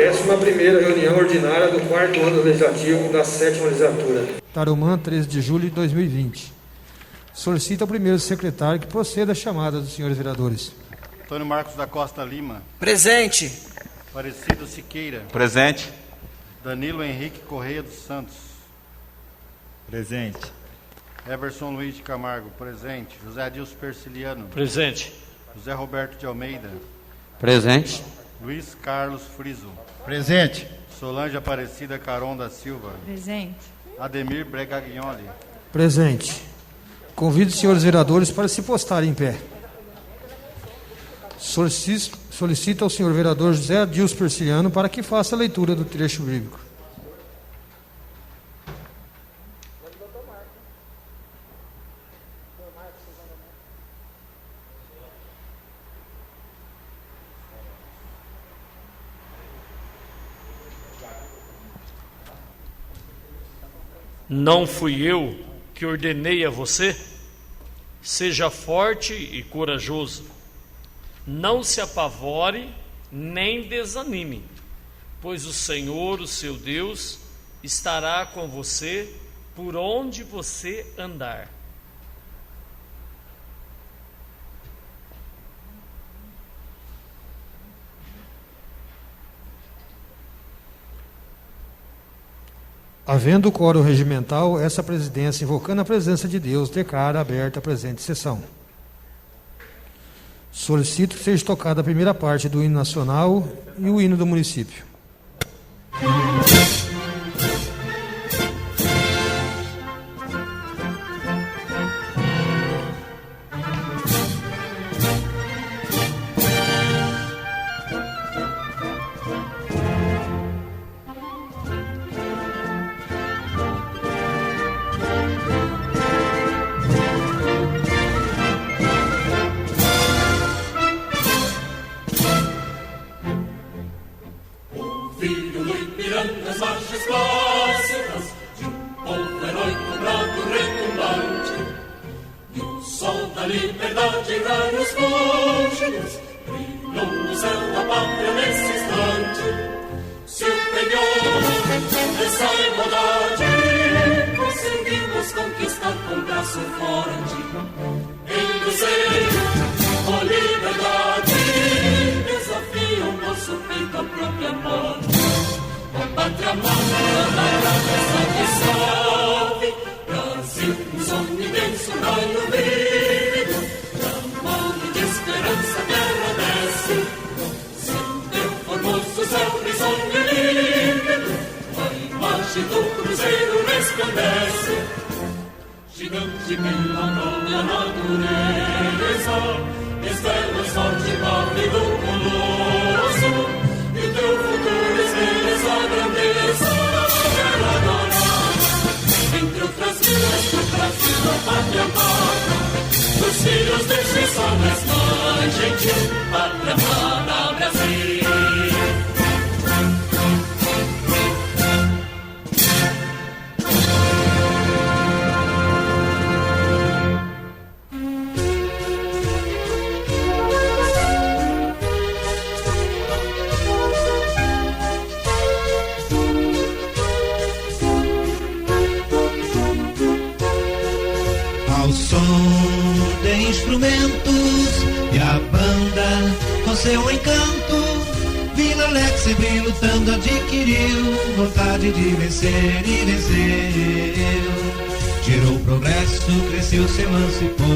11ª reunião ordinária do 4º ano legislativo da 7ª legislatura. Tarumã, 13 de julho de 2020. Solicito ao primeiro secretário que proceda à chamada dos senhores vereadores. Antônio Marcos da Costa Lima. Presente. Aparecido Siqueira. Presente. Danilo Henrique Correia dos Santos. Presente. Everson Luiz de Camargo. Presente. José Adilson Persiliano. Presente. José Roberto de Almeida. Presente. Luiz Carlos Friso. Presente. Solange Aparecida Caron da Silva. Presente. Ademir Bregagnoli. Presente. Convido os senhores vereadores para se postarem em pé. Solicito ao senhor vereador José Adilson Persiliano para que faça a leitura do trecho bíblico. Não fui eu que ordenei a você? Seja forte e corajoso. Não se apavore nem desanime, pois o Senhor, o seu Deus, estará com você por onde você andar. Havendo quórum regimental, essa presidência, invocando a presença de Deus, declara aberta a presente sessão. Solicito que seja tocada a primeira parte do hino nacional e o hino do município. Ao som de instrumentos e a banda com seu encanto, Vila Alex sempre lutando adquiriu vontade de vencer e venceu. Tirou o progresso, cresceu, se emancipou.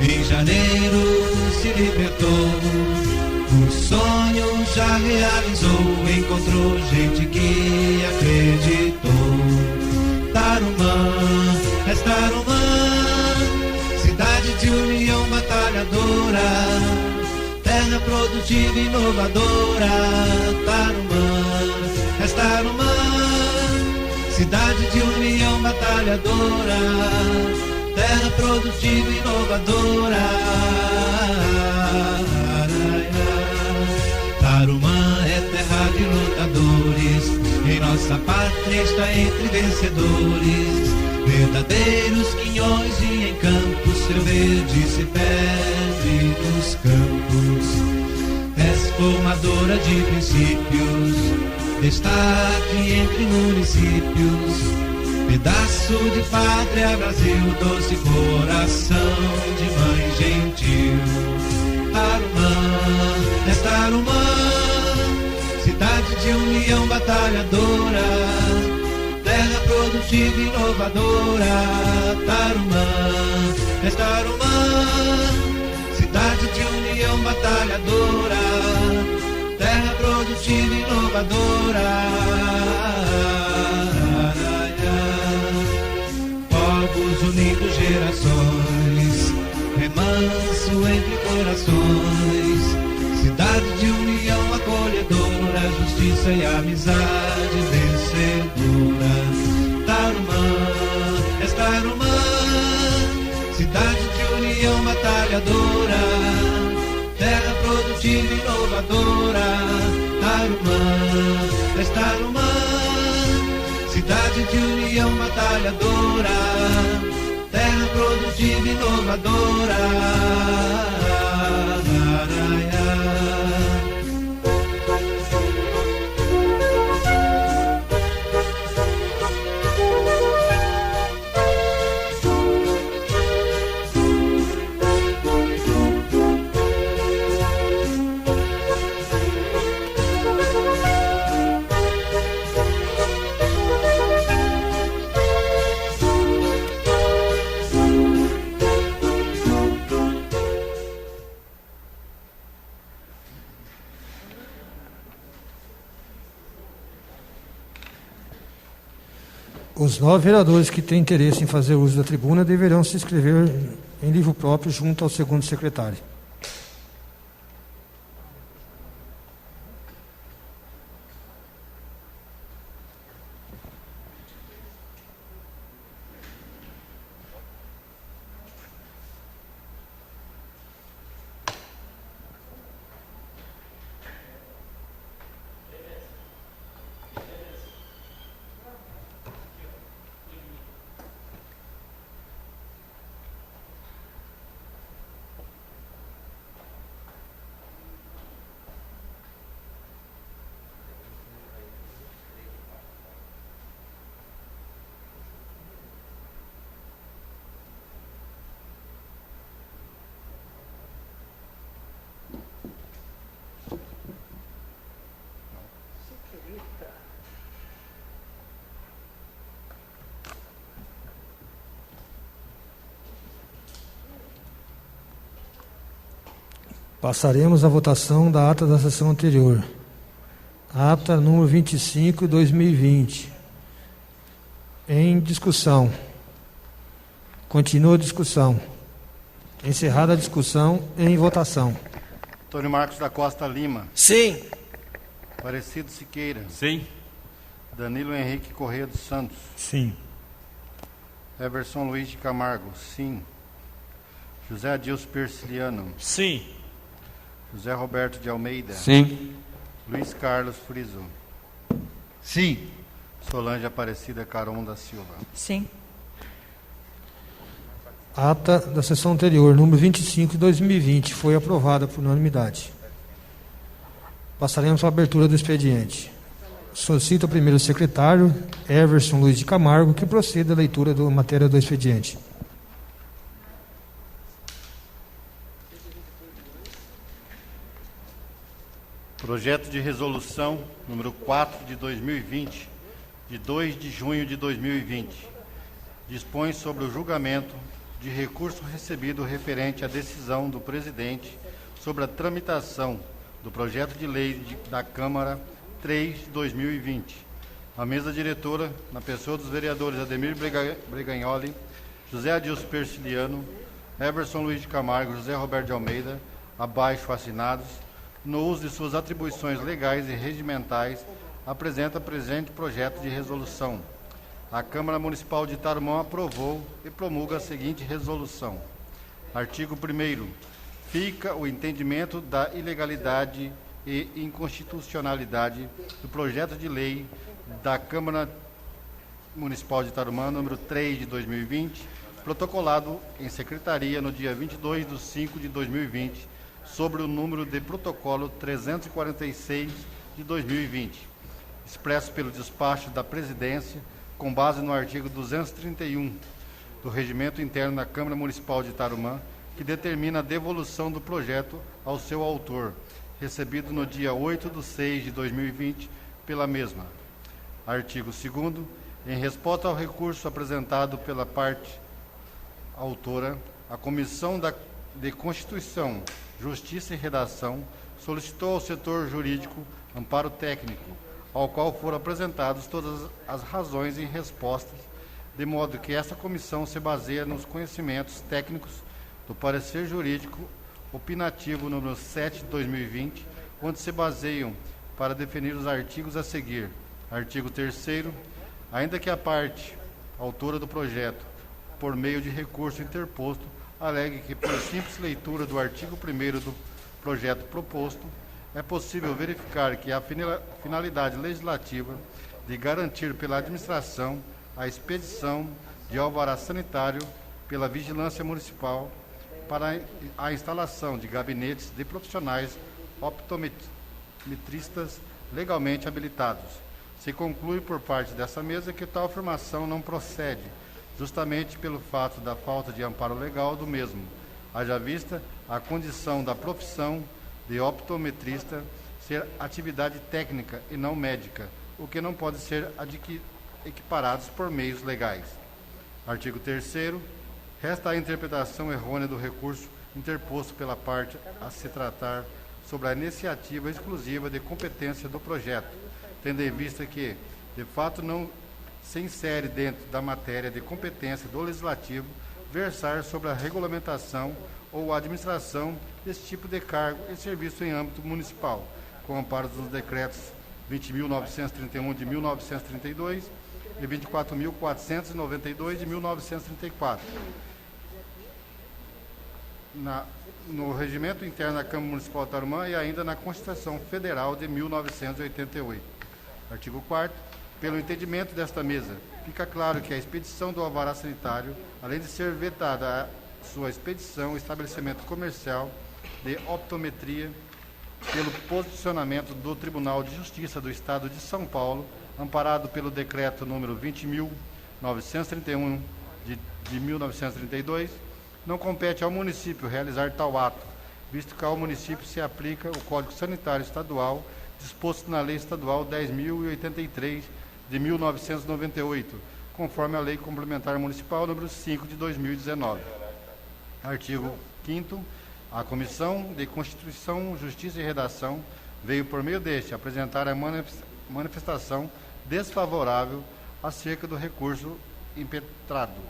Em janeiro se libertou. O sonho já realizou, encontrou gente que acreditou. Tarumã, és Tarumã, cidade de união batalhadora, terra produtiva e inovadora. Tarumã, és Tarumã, cidade de união batalhadora, terra produtiva e inovadora. Tarumã é terra de lutadores, em nossa pátria está entre vencedores, verdadeiros quinhões e encantos, seu verde se perde nos campos. És formadora de princípios, destaque entre municípios, pedaço de pátria, Brasil, doce coração de mãe gentil. Tarumã, és Tarumã, cidade de união batalhadora, terra produtiva e inovadora. Tarumã, és Tarumã, cidade de união batalhadora, terra produtiva e inovadora. Povos unidos, gerações, remanso entre corações, cidade de união acolhedora, justiça e amizade vencedora. Tarumã, és Tarumã, cidade de união batalhadora, terra produtiva e inovadora. Tarumã, és Tarumã, cidade de união batalhadora, terra produtiva e inovadora. Os 9 vereadores que têm interesse em fazer uso da tribuna deverão se inscrever em livro próprio junto ao segundo secretário. Passaremos à votação da ata da sessão anterior. Ata número 25, 2020. Em discussão. Continua a discussão. Encerrada a discussão, em votação. Antônio Marcos da Costa Lima. Sim. Aparecido Siqueira. Sim. Danilo Henrique Corrêa dos Santos. Sim. Everson Luiz de Camargo. Sim. José Adilson Persiliano. Sim. José Roberto de Almeida. Sim. Luiz Carlos Friso. Sim. Solange Aparecida Caron da Silva. Sim. Ata da sessão anterior, número 25 de 2020, foi aprovada por unanimidade. Passaremos à abertura do expediente. Solicito ao primeiro secretário, Everson Luiz de Camargo, que proceda à leitura da matéria do expediente. Projeto de resolução número 4 de 2020, de 2 de junho de 2020, dispõe sobre o julgamento de recurso recebido referente à decisão do presidente sobre a tramitação do projeto de lei da Câmara 3 de 2020. A mesa diretora, na pessoa dos vereadores Ademir Breganholi, José Adilson Persiliano, Everson Luiz de Camargo, José Roberto de Almeida, abaixo assinados, no uso de suas atribuições legais e regimentais, apresenta presente projeto de resolução. A Câmara Municipal de Tarumã aprovou e promulga a seguinte resolução. Artigo 1º. Fica o entendimento da ilegalidade e inconstitucionalidade do projeto de lei da Câmara Municipal de Tarumã, número 3 de 2020, protocolado em secretaria no dia 22 de 5 de 2020, sobre o número de protocolo 346 de 2020, expresso pelo despacho da Presidência, com base no artigo 231 do Regimento Interno da Câmara Municipal de Tarumã, que determina a devolução do projeto ao seu autor, recebido no dia 8/6/2020 pela mesma. Artigo 2º. Em resposta ao recurso apresentado pela parte autora, a Comissão de Constituição, Justiça e Redação solicitou ao setor jurídico amparo técnico, ao qual foram apresentadas todas as razões e respostas, de modo que esta comissão se baseia nos conhecimentos técnicos do parecer jurídico opinativo número 7 de 2020, onde se baseiam para definir os artigos a seguir. Artigo 3º. Ainda que a parte autora do projeto, por meio de recurso interposto, alegue que, por simples leitura do artigo 1º do projeto proposto, é possível verificar que a finalidade legislativa de garantir pela administração a expedição de alvará sanitário pela Vigilância Municipal para a instalação de gabinetes de profissionais optometristas legalmente habilitados. Se conclui por parte dessa mesa que tal afirmação não procede, justamente pelo fato da falta de amparo legal do mesmo, haja vista a condição da profissão de optometrista ser atividade técnica e não médica, o que não pode ser equiparados por meios legais. Artigo 3º. Resta a interpretação errônea do recurso interposto pela parte a se tratar sobre a iniciativa exclusiva de competência do projeto, tendo em vista que, de fato, não se insere dentro da matéria de competência do Legislativo versar sobre a regulamentação ou administração desse tipo de cargo e serviço em âmbito municipal, com amparo dos decretos 20.931 de 1932 e 24.492 de 1934. No Regimento Interno da Câmara Municipal de Tarumã e ainda na Constituição Federal de 1988. Artigo 4º. Pelo entendimento desta mesa, fica claro que a expedição do alvará sanitário, além de ser vetada a sua expedição e estabelecimento comercial de optometria, pelo posicionamento do Tribunal de Justiça do Estado de São Paulo, amparado pelo decreto número 20.931 de 1932, não compete ao município realizar tal ato, visto que ao município se aplica o Código Sanitário Estadual, disposto na Lei Estadual 10.083 de 1998, conforme a Lei Complementar Municipal número 5 de 2019. Artigo 5º. A Comissão de Constituição, Justiça e Redação veio, por meio deste, apresentar a manifestação desfavorável acerca do recurso impetrado,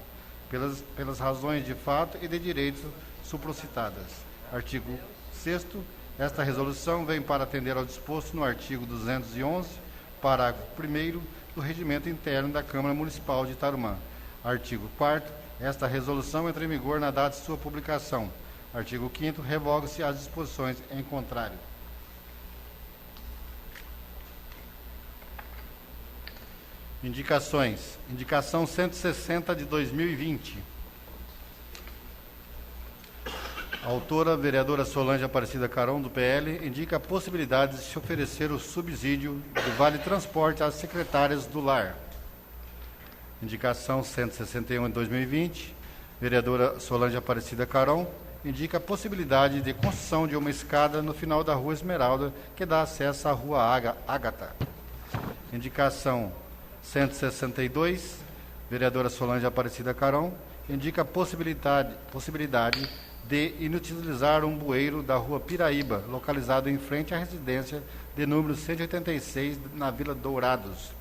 pelas razões de fato e de direito supracitadas. Artigo 6º. Esta resolução vem para atender ao disposto no artigo 211, parágrafo 1º do Regimento Interno da Câmara Municipal de Tarumã. Artigo 4º. Esta resolução entra em vigor na data de sua publicação. Artigo 5º. Revoga-se as disposições em contrário. Indicações. Indicação 160 de 2020. A autora, vereadora Solange Aparecida Carão, do PL, indica a possibilidade de se oferecer o subsídio do Vale Transporte às secretárias do Lar. Indicação 161 de 2020. Vereadora Solange Aparecida Carão indica a possibilidade de construção de uma escada no final da Rua Esmeralda, que dá acesso à Rua Ágata. Indicação 162, vereadora Solange Aparecida Carão, indica a possibilidade de inutilizar um bueiro da Rua Piraíba, localizado em frente à residência de número 186, na Vila Dourados.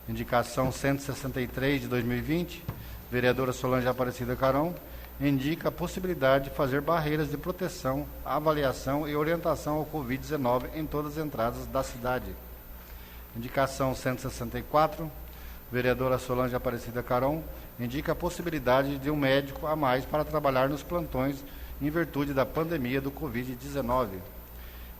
Indicação 163 de 2020, vereadora Solange Aparecida Carão, indica a possibilidade de fazer barreiras de proteção, avaliação e orientação ao Covid-19 em todas as entradas da cidade. Indicação 164, vereadora Solange Aparecida Carão, indica a possibilidade de um médico a mais para trabalhar nos plantões em virtude da pandemia do Covid-19.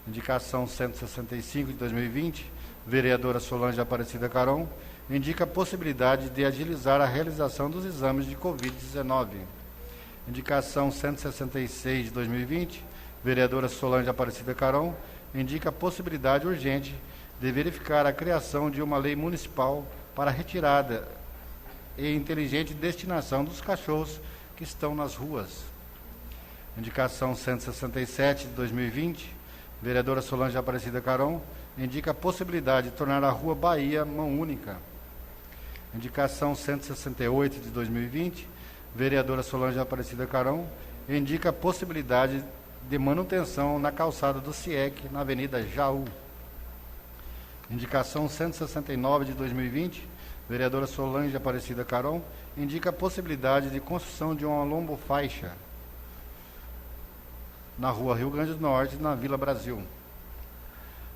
Indicação 165 de 2020, vereadora Solange Aparecida Carão, indica a possibilidade de agilizar a realização dos exames de Covid-19. Indicação 166 de 2020, vereadora Solange Aparecida Caron, indica a possibilidade urgente de verificar a criação de uma lei municipal para a retirada e inteligente destinação dos cachorros que estão nas ruas. Indicação 167 de 2020, vereadora Solange Aparecida Caron, indica a possibilidade de tornar a Rua Bahia mão única. Indicação 168 de 2020, vereadora Solange Aparecida Caron, indica a possibilidade de manutenção na calçada do CIEC, na Avenida Jaú. Indicação 169 de 2020, vereadora Solange Aparecida Caron, indica a possibilidade de construção de uma lombofaixa na Rua Rio Grande do Norte, na Vila Brasil.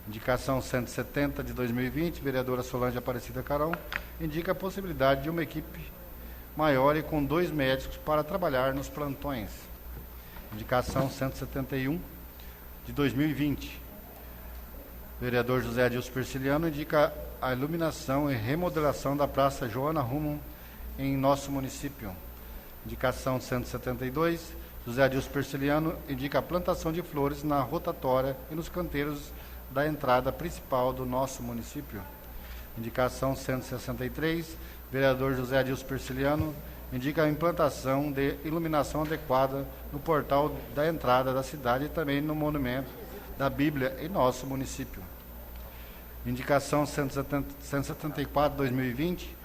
Indicação 170 de 2020, vereadora Solange Aparecida Caron, indica a possibilidade de uma equipe maior e com 2 médicos para trabalhar nos plantões. Indicação 171 de 2020, vereador José Adilson Persiliano, indica a iluminação e remodelação da Praça Joana Rumo em nosso município. Indicação 172, José Adilson Persiliano, indica a plantação de flores na rotatória e nos canteiros da entrada principal do nosso município. Indicação 163, vereador José Adilson Persiliano, indica a implantação de iluminação adequada no portal da entrada da cidade e também no monumento da Bíblia em nosso município. Indicação 174, 2020,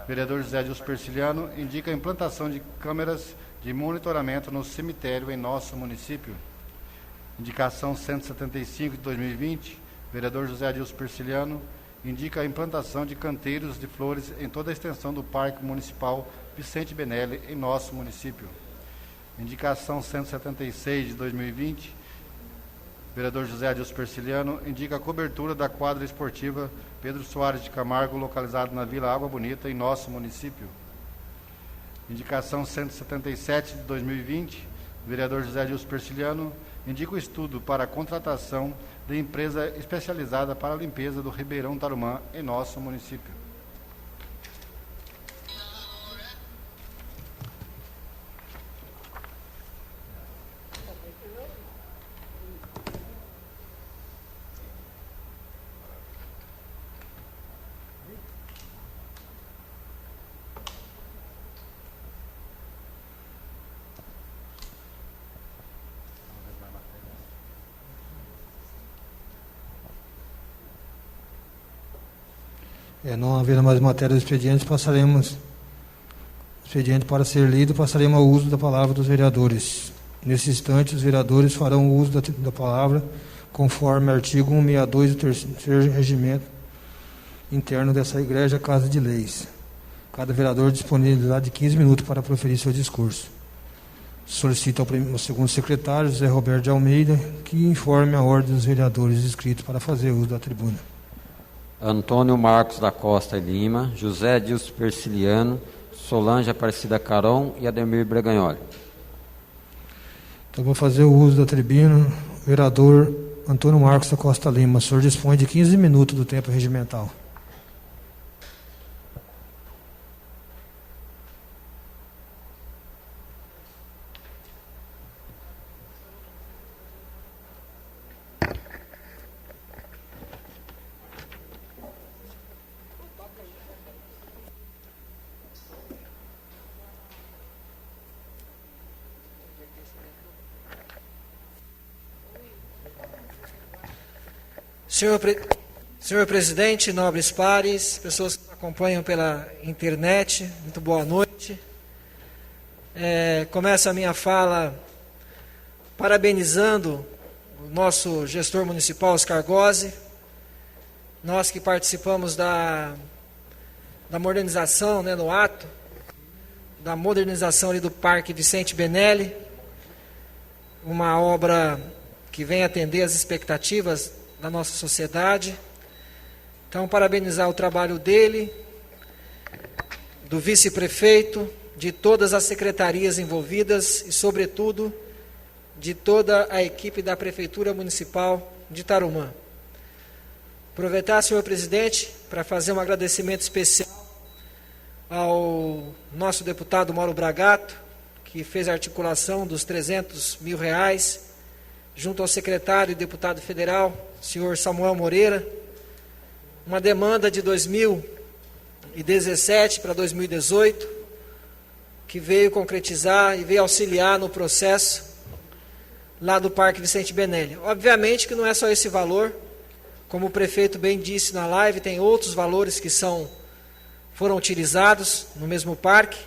vereador José Adilson Persiliano, indica a implantação de câmeras de monitoramento no cemitério em nosso município. Indicação 175 de 2020, vereador José Adilson Persiliano, indica a implantação de canteiros de flores em toda a extensão do Parque Municipal Vicente Benelli, em nosso município. Indicação 176 de 2020, vereador José Adilson Persiliano, indica a cobertura da quadra esportiva Pedro Soares de Camargo, localizado na Vila Água Bonita, em nosso município. Indicação 177 de 2020, vereador José Adilson Persiliano, indica o estudo para a contratação de empresa especializada para a limpeza do Ribeirão Tarumã, em nosso município. Não havendo mais matéria do expediente, passaremos o expediente para ser lido, passaremos ao uso da palavra dos vereadores. Nesse instante, os vereadores farão uso da palavra conforme artigo 162 do terceiro regimento interno dessa Igreja Casa de Leis. Cada vereador disponibilidade de 15 minutos para proferir seu discurso. Solicito ao segundo secretário, José Roberto de Almeida, que informe a ordem dos vereadores inscritos para fazer uso da tribuna. Antônio Marcos da Costa e Lima, José Adilson Persiliano, Solange Aparecida Caron e Ademir Bregagnoli. Então, vou fazer o uso da tribuna. Vereador Antônio Marcos da Costa Lima, o senhor dispõe de 15 minutos do tempo regimental. Senhor presidente, nobres pares, pessoas que acompanham pela internet, muito boa noite. Começo a minha fala parabenizando o nosso gestor municipal, Oscar Gozzi, nós que participamos da modernização, no ato da modernização ali do Parque Vicente Benelli, uma obra que vem atender as expectativas da nossa sociedade. Então, parabenizar o trabalho dele, do vice-prefeito, de todas as secretarias envolvidas e, sobretudo, de toda a equipe da Prefeitura Municipal de Tarumã. Aproveitar, senhor presidente, para fazer um agradecimento especial ao nosso deputado Mauro Bragato, que fez a articulação dos R$300 mil junto ao secretário e deputado federal, senhor Samuel Moreira, uma demanda de 2017 para 2018, que veio concretizar e veio auxiliar no processo lá do Parque Vicente Benelli. Obviamente que não é só esse valor, como o prefeito bem disse na live, tem outros valores que foram utilizados no mesmo parque,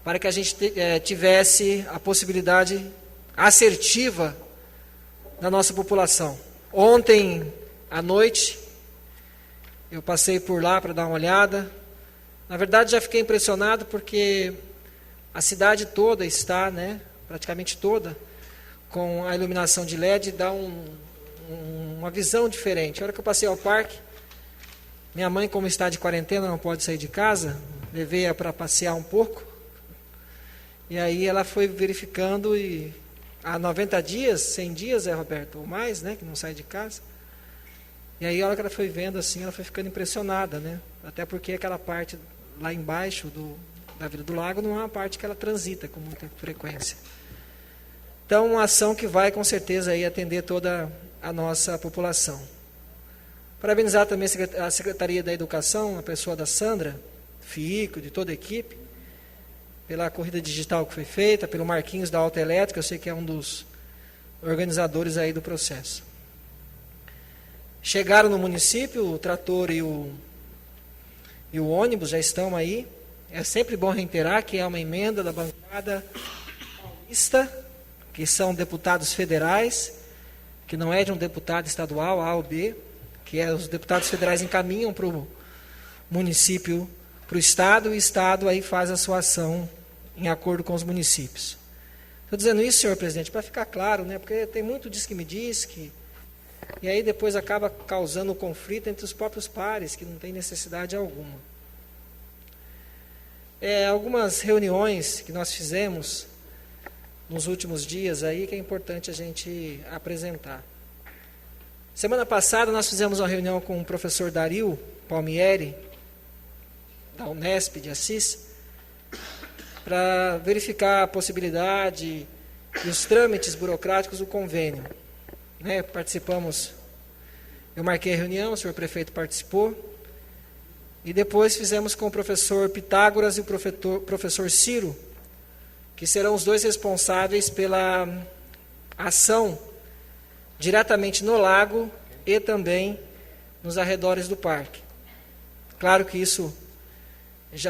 para que a gente tivesse a possibilidade assertiva da nossa população. Ontem à noite, eu passei por lá para dar uma olhada. Na verdade, já fiquei impressionado porque a cidade toda está, praticamente toda, com a iluminação de LED, dá uma visão diferente. A hora que eu passei ao parque, minha mãe, como está de quarentena, não pode sair de casa, levei-a para passear um pouco, e aí ela foi verificando, e há 90 dias, 100 dias, Roberto, ou mais, que não sai de casa, e aí a hora que ela foi vendo assim, ela foi ficando impressionada, até porque aquela parte lá embaixo da Vila do Lago não é uma parte que ela transita com muita frequência. Então, uma ação que vai, com certeza, aí, atender toda a nossa população. Parabenizar também a Secretaria da Educação, a pessoa da Sandra, FIICO, de toda a equipe, pela corrida digital que foi feita, pelo Marquinhos da Alta Elétrica, eu sei que é um dos organizadores aí do processo. Chegaram no município, o trator e o ônibus já estão aí. É sempre bom reiterar que é uma emenda da bancada paulista, que são deputados federais, que não é de um deputado estadual, A ou B, que os deputados federais encaminham para o município, para o Estado, e o Estado aí faz a sua ação em acordo com os municípios. Estou dizendo isso, senhor presidente, para ficar claro, porque tem muito diz que me diz que, e aí depois acaba causando conflito entre os próprios pares, que não tem necessidade alguma. Algumas reuniões que nós fizemos nos últimos dias aí, que é importante a gente apresentar. Semana passada nós fizemos uma reunião com o professor Dario Palmieri, da Unesp de Assis, para verificar a possibilidade e os trâmites burocráticos do convênio. Participamos, eu marquei a reunião, o senhor prefeito participou, e depois fizemos com o professor Pitágoras e o professor Ciro, que serão os dois responsáveis pela ação diretamente no lago e também nos arredores do parque. Claro que isso,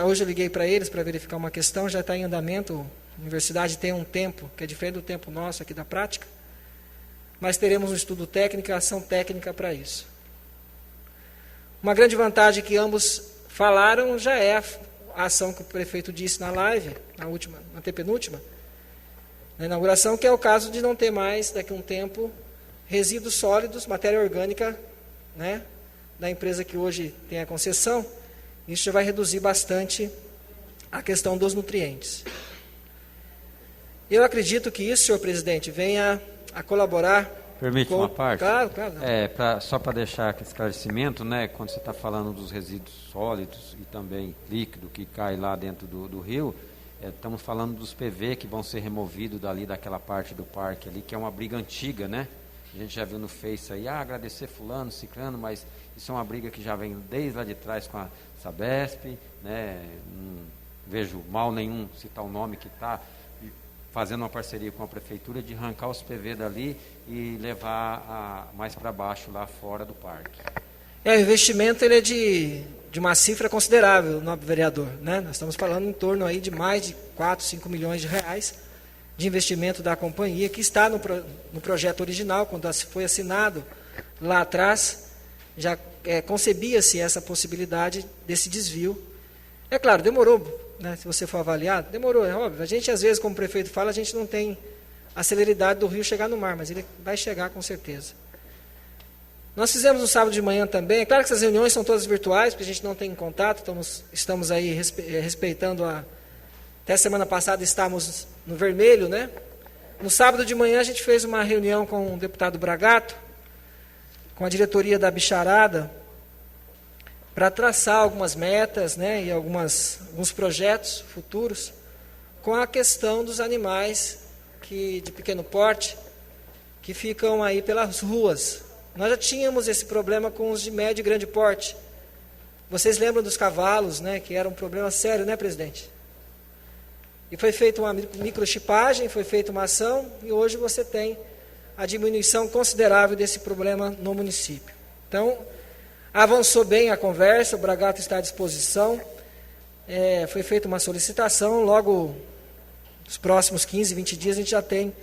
hoje eu liguei para eles para verificar uma questão, já está em andamento, a universidade tem um tempo, que é diferente do tempo nosso aqui da prática, mas teremos um estudo técnico e ação técnica para isso. Uma grande vantagem que ambos falaram já é a ação que o prefeito disse na live, na antepenúltima, na inauguração, que é o caso de não ter mais, daqui a um tempo, resíduos sólidos, matéria orgânica, da empresa que hoje tem a concessão. Isso já vai reduzir bastante a questão dos nutrientes. Eu acredito que isso, senhor presidente, venha a colaborar. Permite uma parte? Claro. Só para deixar aqui esclarecimento, quando você está falando dos resíduos sólidos e também líquido que cai lá dentro do rio, estamos falando dos PV que vão ser removidos daquela parte do parque ali, que é uma briga antiga, A gente já viu no Face aí, agradecer fulano, ciclano, mas isso é uma briga que já vem desde lá de trás com a Sabesp, Não vejo mal nenhum citar o nome que está fazendo uma parceria com a prefeitura de arrancar os PV dali e levar mais para baixo, lá fora do parque. O investimento ele é de uma cifra considerável, nobre vereador. Nós estamos falando em torno aí de mais de 4, 5 milhões de reais de investimento da companhia, que está no projeto original, quando foi assinado lá atrás, já concebia-se essa possibilidade desse desvio. É claro, demorou. Se você for avaliado, demorou, é óbvio. A gente, às vezes, como o prefeito fala, a gente não tem a celeridade do rio chegar no mar, mas ele vai chegar com certeza. Nós fizemos no sábado de manhã também. É claro que essas reuniões são todas virtuais, porque a gente não tem contato, estamos aí respeitando até semana passada estávamos no vermelho, No sábado de manhã a gente fez uma reunião com o deputado Bragato, com a diretoria da Bicharada, para traçar algumas metas, e alguns projetos futuros com a questão dos animais de pequeno porte, que ficam aí pelas ruas. Nós já tínhamos esse problema com os de médio e grande porte. Vocês lembram dos cavalos, né, que era um problema sério, né, presidente? E foi feita uma microchipagem, foi feita uma ação, e hoje você tem a diminuição considerável desse problema no município. Então, avançou bem a conversa, o Bragato está à disposição, foi feita uma solicitação, logo nos próximos 15, 20 dias a gente já tem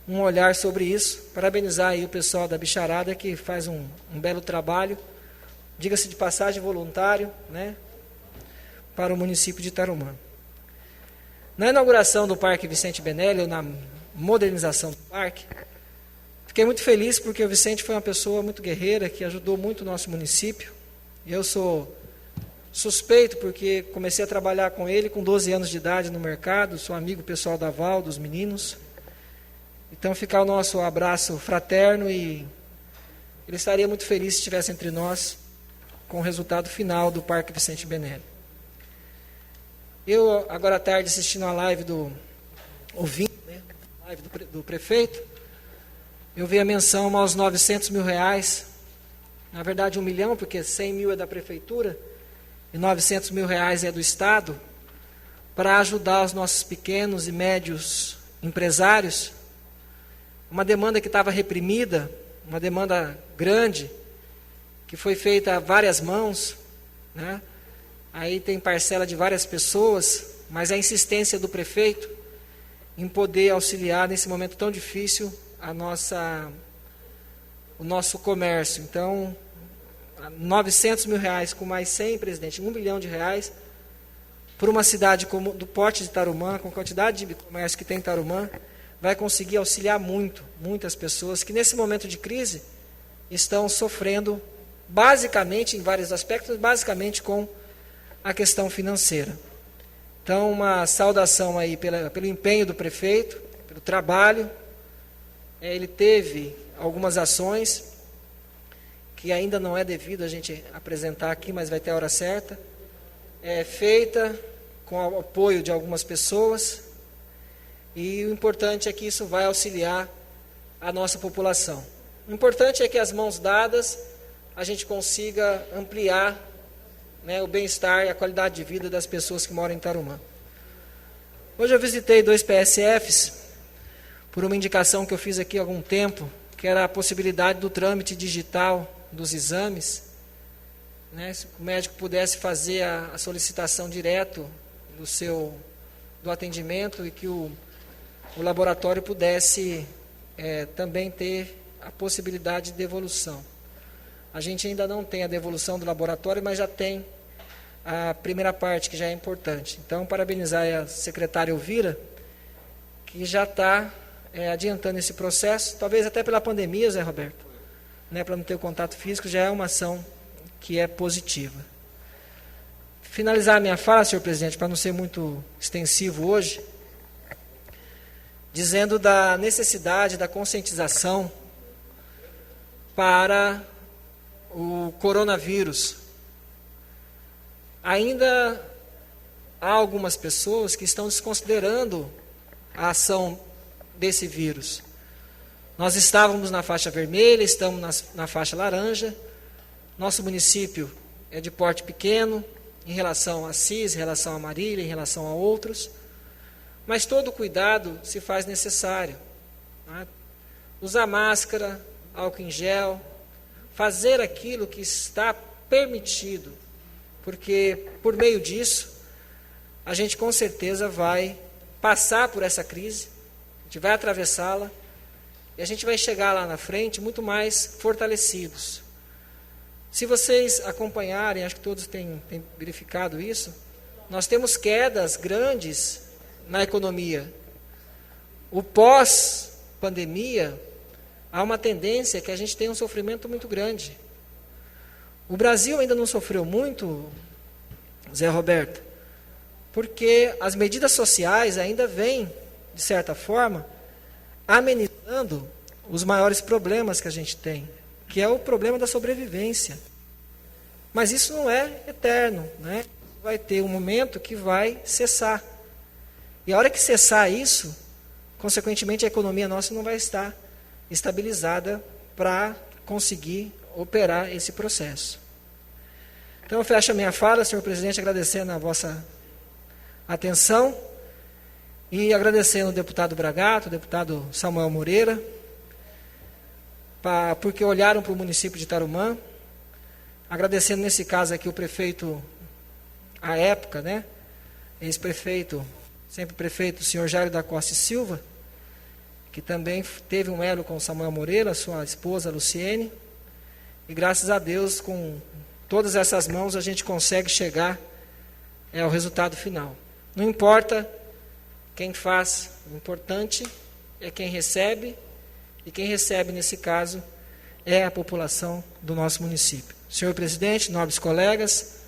um olhar sobre isso. Parabenizar aí o pessoal da Bicharada, que faz um belo trabalho, diga-se de passagem, voluntário, né, para o município de Tarumã. Na inauguração do Parque Vicente Benelli, ou na modernização do parque, fiquei muito feliz porque o Vicente foi uma pessoa muito guerreira, que ajudou muito o nosso município. Eu sou suspeito porque comecei a trabalhar com ele com 12 anos de idade no mercado, sou amigo pessoal da Val, dos meninos. Então fica o nosso abraço fraterno e ele estaria muito feliz se estivesse entre nós com o resultado final do Parque Vicente Benelli. Eu, agora à tarde, assistindo a live ouvindo, né, a live do prefeito, eu vi a menção aos 900 mil reais, na verdade 1 milhão, porque 100 mil é da prefeitura, e 900 mil reais é do Estado, para ajudar os nossos pequenos e médios empresários, uma demanda que estava reprimida, uma demanda grande, que foi feita a várias mãos, né? Aí tem parcela de várias pessoas, mas a insistência do prefeito em poder auxiliar nesse momento tão difícil o nosso comércio. Então, 900 mil reais com mais 100, presidente, 1 bilhão de reais, por uma cidade como do porte de Tarumã, com a quantidade de comércio que tem em Tarumã, vai conseguir auxiliar muitas pessoas que nesse momento de crise estão sofrendo, basicamente, em vários aspectos, basicamente com a questão financeira. Então, uma saudação aí pelo empenho do prefeito, pelo trabalho. Ele teve algumas ações que ainda não é devido a gente apresentar aqui, mas vai ter a hora certa. É feita com o apoio de algumas pessoas, e o importante é que isso vai auxiliar a nossa população. O importante é que as mãos dadas a gente consiga ampliar, né, o bem-estar e a qualidade de vida das pessoas que moram em Tarumã. Hoje eu visitei 2 PSFs, por uma indicação que eu fiz aqui há algum tempo, que era a possibilidade do trâmite digital dos exames, né, se o médico pudesse fazer a solicitação direto do atendimento e que o laboratório pudesse também ter a possibilidade de devolução. A gente ainda não tem a devolução do laboratório, mas já tem a primeira parte, que já é importante. Então, parabenizar a secretária Elvira, que já está adiantando esse processo, talvez até pela pandemia, Zé Roberto, né, para não ter o contato físico, já é uma ação que é positiva. Finalizar a minha fala, senhor presidente, para não ser muito extensivo hoje, dizendo da necessidade da conscientização para o coronavírus. Ainda há algumas pessoas que estão desconsiderando a ação desse vírus. Nós estávamos na faixa vermelha, estamos na faixa laranja. Nosso município é de porte pequeno em relação a Assis, em relação a Marília, em relação a outros, mas todo cuidado se faz necessário, né? Usar máscara, álcool em gel, fazer aquilo que está permitido, porque por meio disso a gente com certeza vai passar por essa crise, a gente vai atravessá-la e a gente vai chegar lá na frente muito mais fortalecidos. Se vocês acompanharem, acho que todos têm verificado isso, nós temos quedas grandes na economia. O pós-pandemia, há uma tendência que a gente tem um sofrimento muito grande. O Brasil ainda não sofreu muito, Zé Roberto, porque as medidas sociais ainda vêm, de certa forma, amenizando os maiores problemas que a gente tem, que é o problema da sobrevivência. Mas isso não é eterno, né? Vai ter um momento que vai cessar. E a hora que cessar isso, consequentemente a economia nossa não vai estar estabilizada para conseguir operar esse processo. Então, eu fecho a minha fala, senhor presidente, agradecendo a vossa atenção e agradecendo o deputado Bragato, o deputado Samuel Moreira, porque olharam para o município de Tarumã, agradecendo nesse caso aqui o prefeito, à época, né, ex-prefeito, sempre prefeito, o senhor Jairo da Costa e Silva, que também teve um elo com o Samuel Moreira, sua esposa Luciene, e graças a Deus, com todas essas mãos, a gente consegue chegar ao resultado final. Não importa quem faz, o importante é quem recebe, e quem recebe, nesse caso, é a população do nosso município. Senhor presidente, nobres colegas,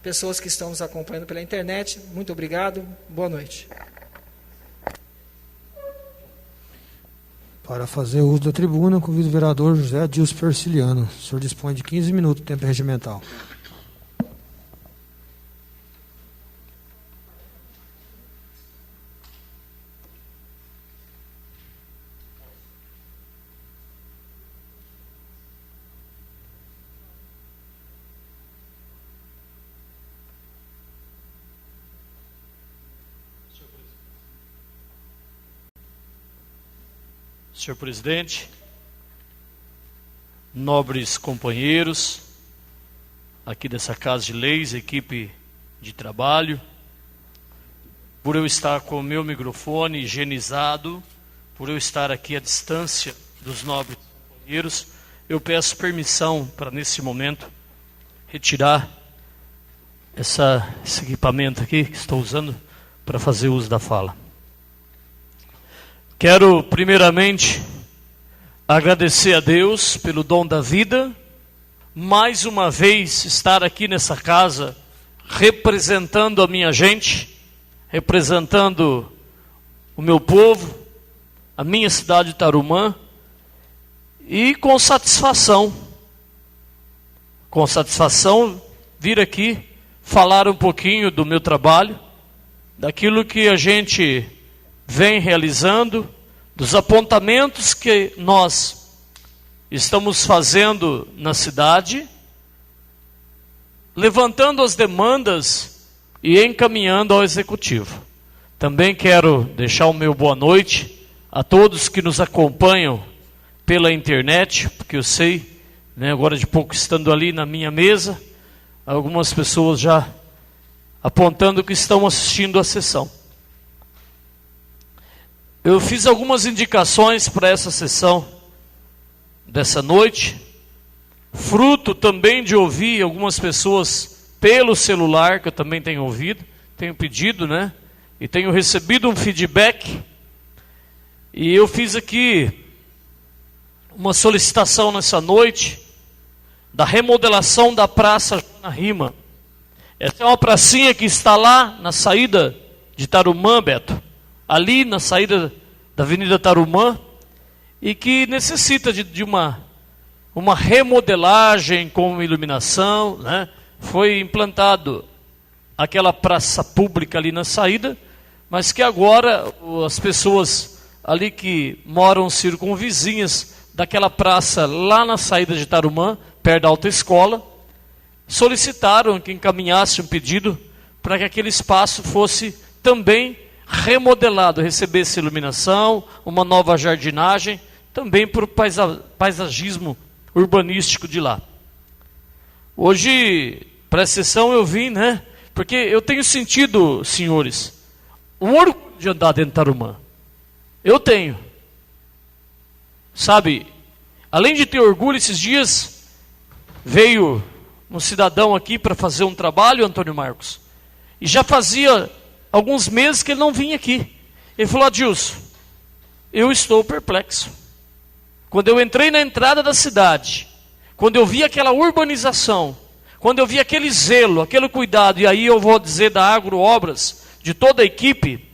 pessoas que estão nos acompanhando pela internet, muito obrigado, boa noite. Para fazer uso da tribuna, convido o vereador José Adilson Persiliano. O senhor dispõe de 15 minutos de tempo regimental. Senhor presidente, nobres companheiros aqui dessa Casa de Leis, equipe de trabalho, por eu estar com o meu microfone higienizado, por eu estar aqui à distância dos nobres companheiros, eu peço permissão para, nesse momento, retirar esse equipamento aqui que estou usando para fazer uso da fala. Quero, primeiramente, agradecer a Deus pelo dom da vida, mais uma vez estar aqui nessa casa, representando a minha gente, representando o meu povo, a minha cidade de Tarumã, e com satisfação vir aqui falar um pouquinho do meu trabalho, daquilo que a gente vem realizando, dos apontamentos que nós estamos fazendo na cidade, levantando as demandas e encaminhando ao Executivo. Também quero deixar o meu boa noite a todos que nos acompanham pela internet, porque eu sei, né, agora de pouco estando ali na minha mesa, algumas pessoas já apontando que estão assistindo a sessão. Eu fiz algumas indicações para essa sessão dessa noite, fruto também de ouvir algumas pessoas pelo celular, que eu também tenho ouvido, tenho pedido, né? E tenho recebido um feedback. E eu fiz aqui uma solicitação nessa noite da remodelação da Praça Joana Rima. Essa é uma pracinha que está lá na saída de Tarumã, Beto, ali na saída da Avenida Tarumã, e que necessita de uma remodelagem com iluminação, né? Foi implantado aquela praça pública ali na saída, mas que agora as pessoas ali que moram circunvizinhas daquela praça lá na saída de Tarumã, perto da autoescola, solicitaram que encaminhasse um pedido para que aquele espaço fosse também remodelado, recebesse iluminação, uma nova jardinagem, também para o paisagismo urbanístico de lá. Hoje, para essa sessão eu vim, né? Porque eu tenho sentido, senhores, um orgulho de andar dentro de Tarumã. Eu tenho. Sabe, além de ter orgulho, esses dias veio um cidadão aqui para fazer um trabalho, Antônio Marcos, e já fazia alguns meses que ele não vinha aqui. Ele falou: Adilson, eu estou perplexo. Quando eu entrei na entrada da cidade, quando eu vi aquela urbanização, quando eu vi aquele zelo, aquele cuidado, e aí eu vou dizer da Agroobras, de toda a equipe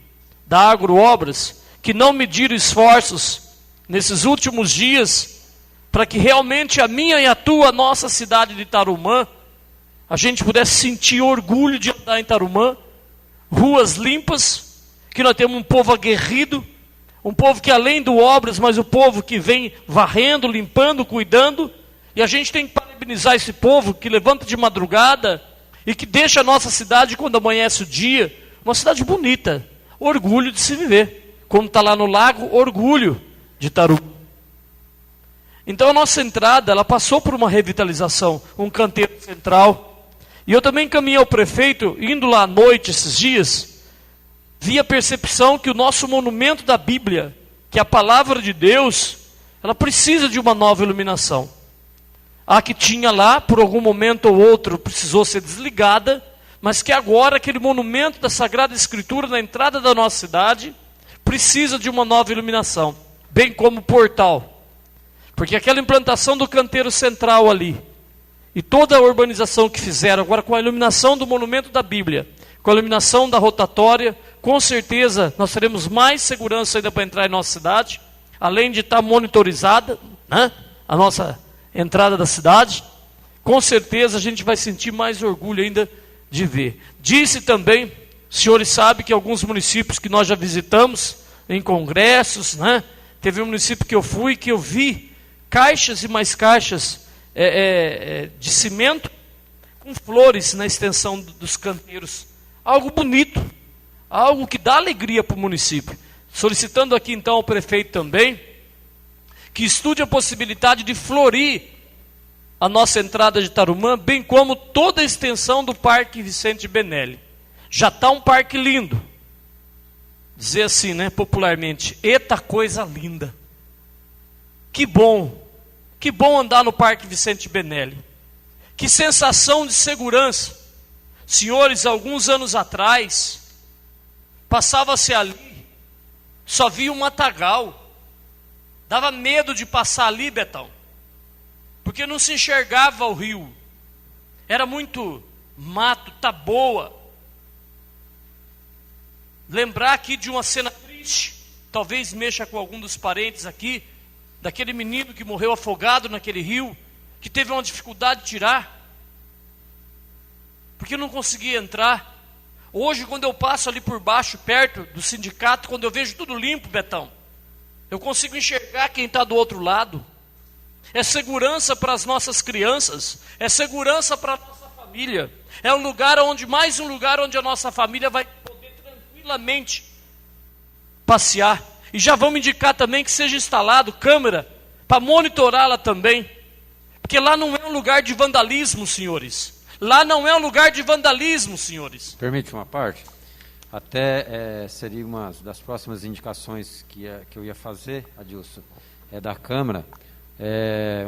da Agroobras, que não mediram esforços nesses últimos dias, para que realmente a minha e a tua, nossa cidade de Tarumã, a gente pudesse sentir orgulho de andar em Tarumã, ruas limpas, que nós temos um povo aguerrido, Um povo que além do obras, mas o povo que vem varrendo, limpando, cuidando. E a gente tem que parabenizar esse povo que levanta de madrugada e que deixa a nossa cidade, quando amanhece o dia, uma cidade bonita. Orgulho de se viver. Como está lá no lago, orgulho de Tarumã. Então a nossa entrada, ela passou por uma revitalização, um canteiro central. E eu também encaminhei ao prefeito, indo lá à noite esses dias, vi a percepção que o nosso monumento da Bíblia, que é a palavra de Deus, ela precisa de uma nova iluminação. A que tinha lá, por algum momento ou outro, precisou ser desligada, mas que agora aquele monumento da Sagrada Escritura na entrada da nossa cidade precisa de uma nova iluminação, bem como o portal. Porque aquela implantação do canteiro central ali, e toda a urbanização que fizeram, agora com a iluminação do monumento da Bíblia, com a iluminação da rotatória, com certeza nós teremos mais segurança ainda para entrar em nossa cidade, além de estar monitorizada, né, a nossa entrada da cidade. Com certeza a gente vai sentir mais orgulho ainda de ver. Disse também, os senhores sabem que alguns municípios que nós já visitamos, em congressos, né, teve um município que eu fui, que eu vi caixas e mais caixas de cimento com flores na extensão dos canteiros. Algo bonito, algo que dá alegria para o município. Solicitando aqui então ao prefeito também, que estude a possibilidade de florir a nossa entrada de Tarumã, bem como toda a extensão do Parque Vicente Benelli. Já está um parque lindo. Dizer assim, né, popularmente, eita coisa linda. Que bom andar no Parque Vicente Benelli. Que sensação de segurança. Senhores, alguns anos atrás, passava-se ali, só via um matagal. Dava medo de passar ali, Betão, porque não se enxergava o rio. Era muito mato, taboa. Lembrar aqui de uma cena triste, talvez mexa com algum dos parentes aqui, daquele menino que morreu afogado naquele rio, que teve uma dificuldade de tirar, porque não conseguia entrar. Hoje, quando eu passo ali por baixo, perto do sindicato, quando eu vejo tudo limpo, Betão, eu consigo enxergar quem está do outro lado. É segurança para as nossas crianças, é segurança para a nossa família, é um lugar onde, mais um lugar onde a nossa família vai poder tranquilamente passear. E já vamos indicar também que seja instalado câmera para monitorá-la também, porque lá não é um lugar de vandalismo, senhores. Lá não é um lugar de vandalismo, senhores. Permite uma parte? Até seria uma das próximas indicações que eu ia fazer, Adilson, da Câmara.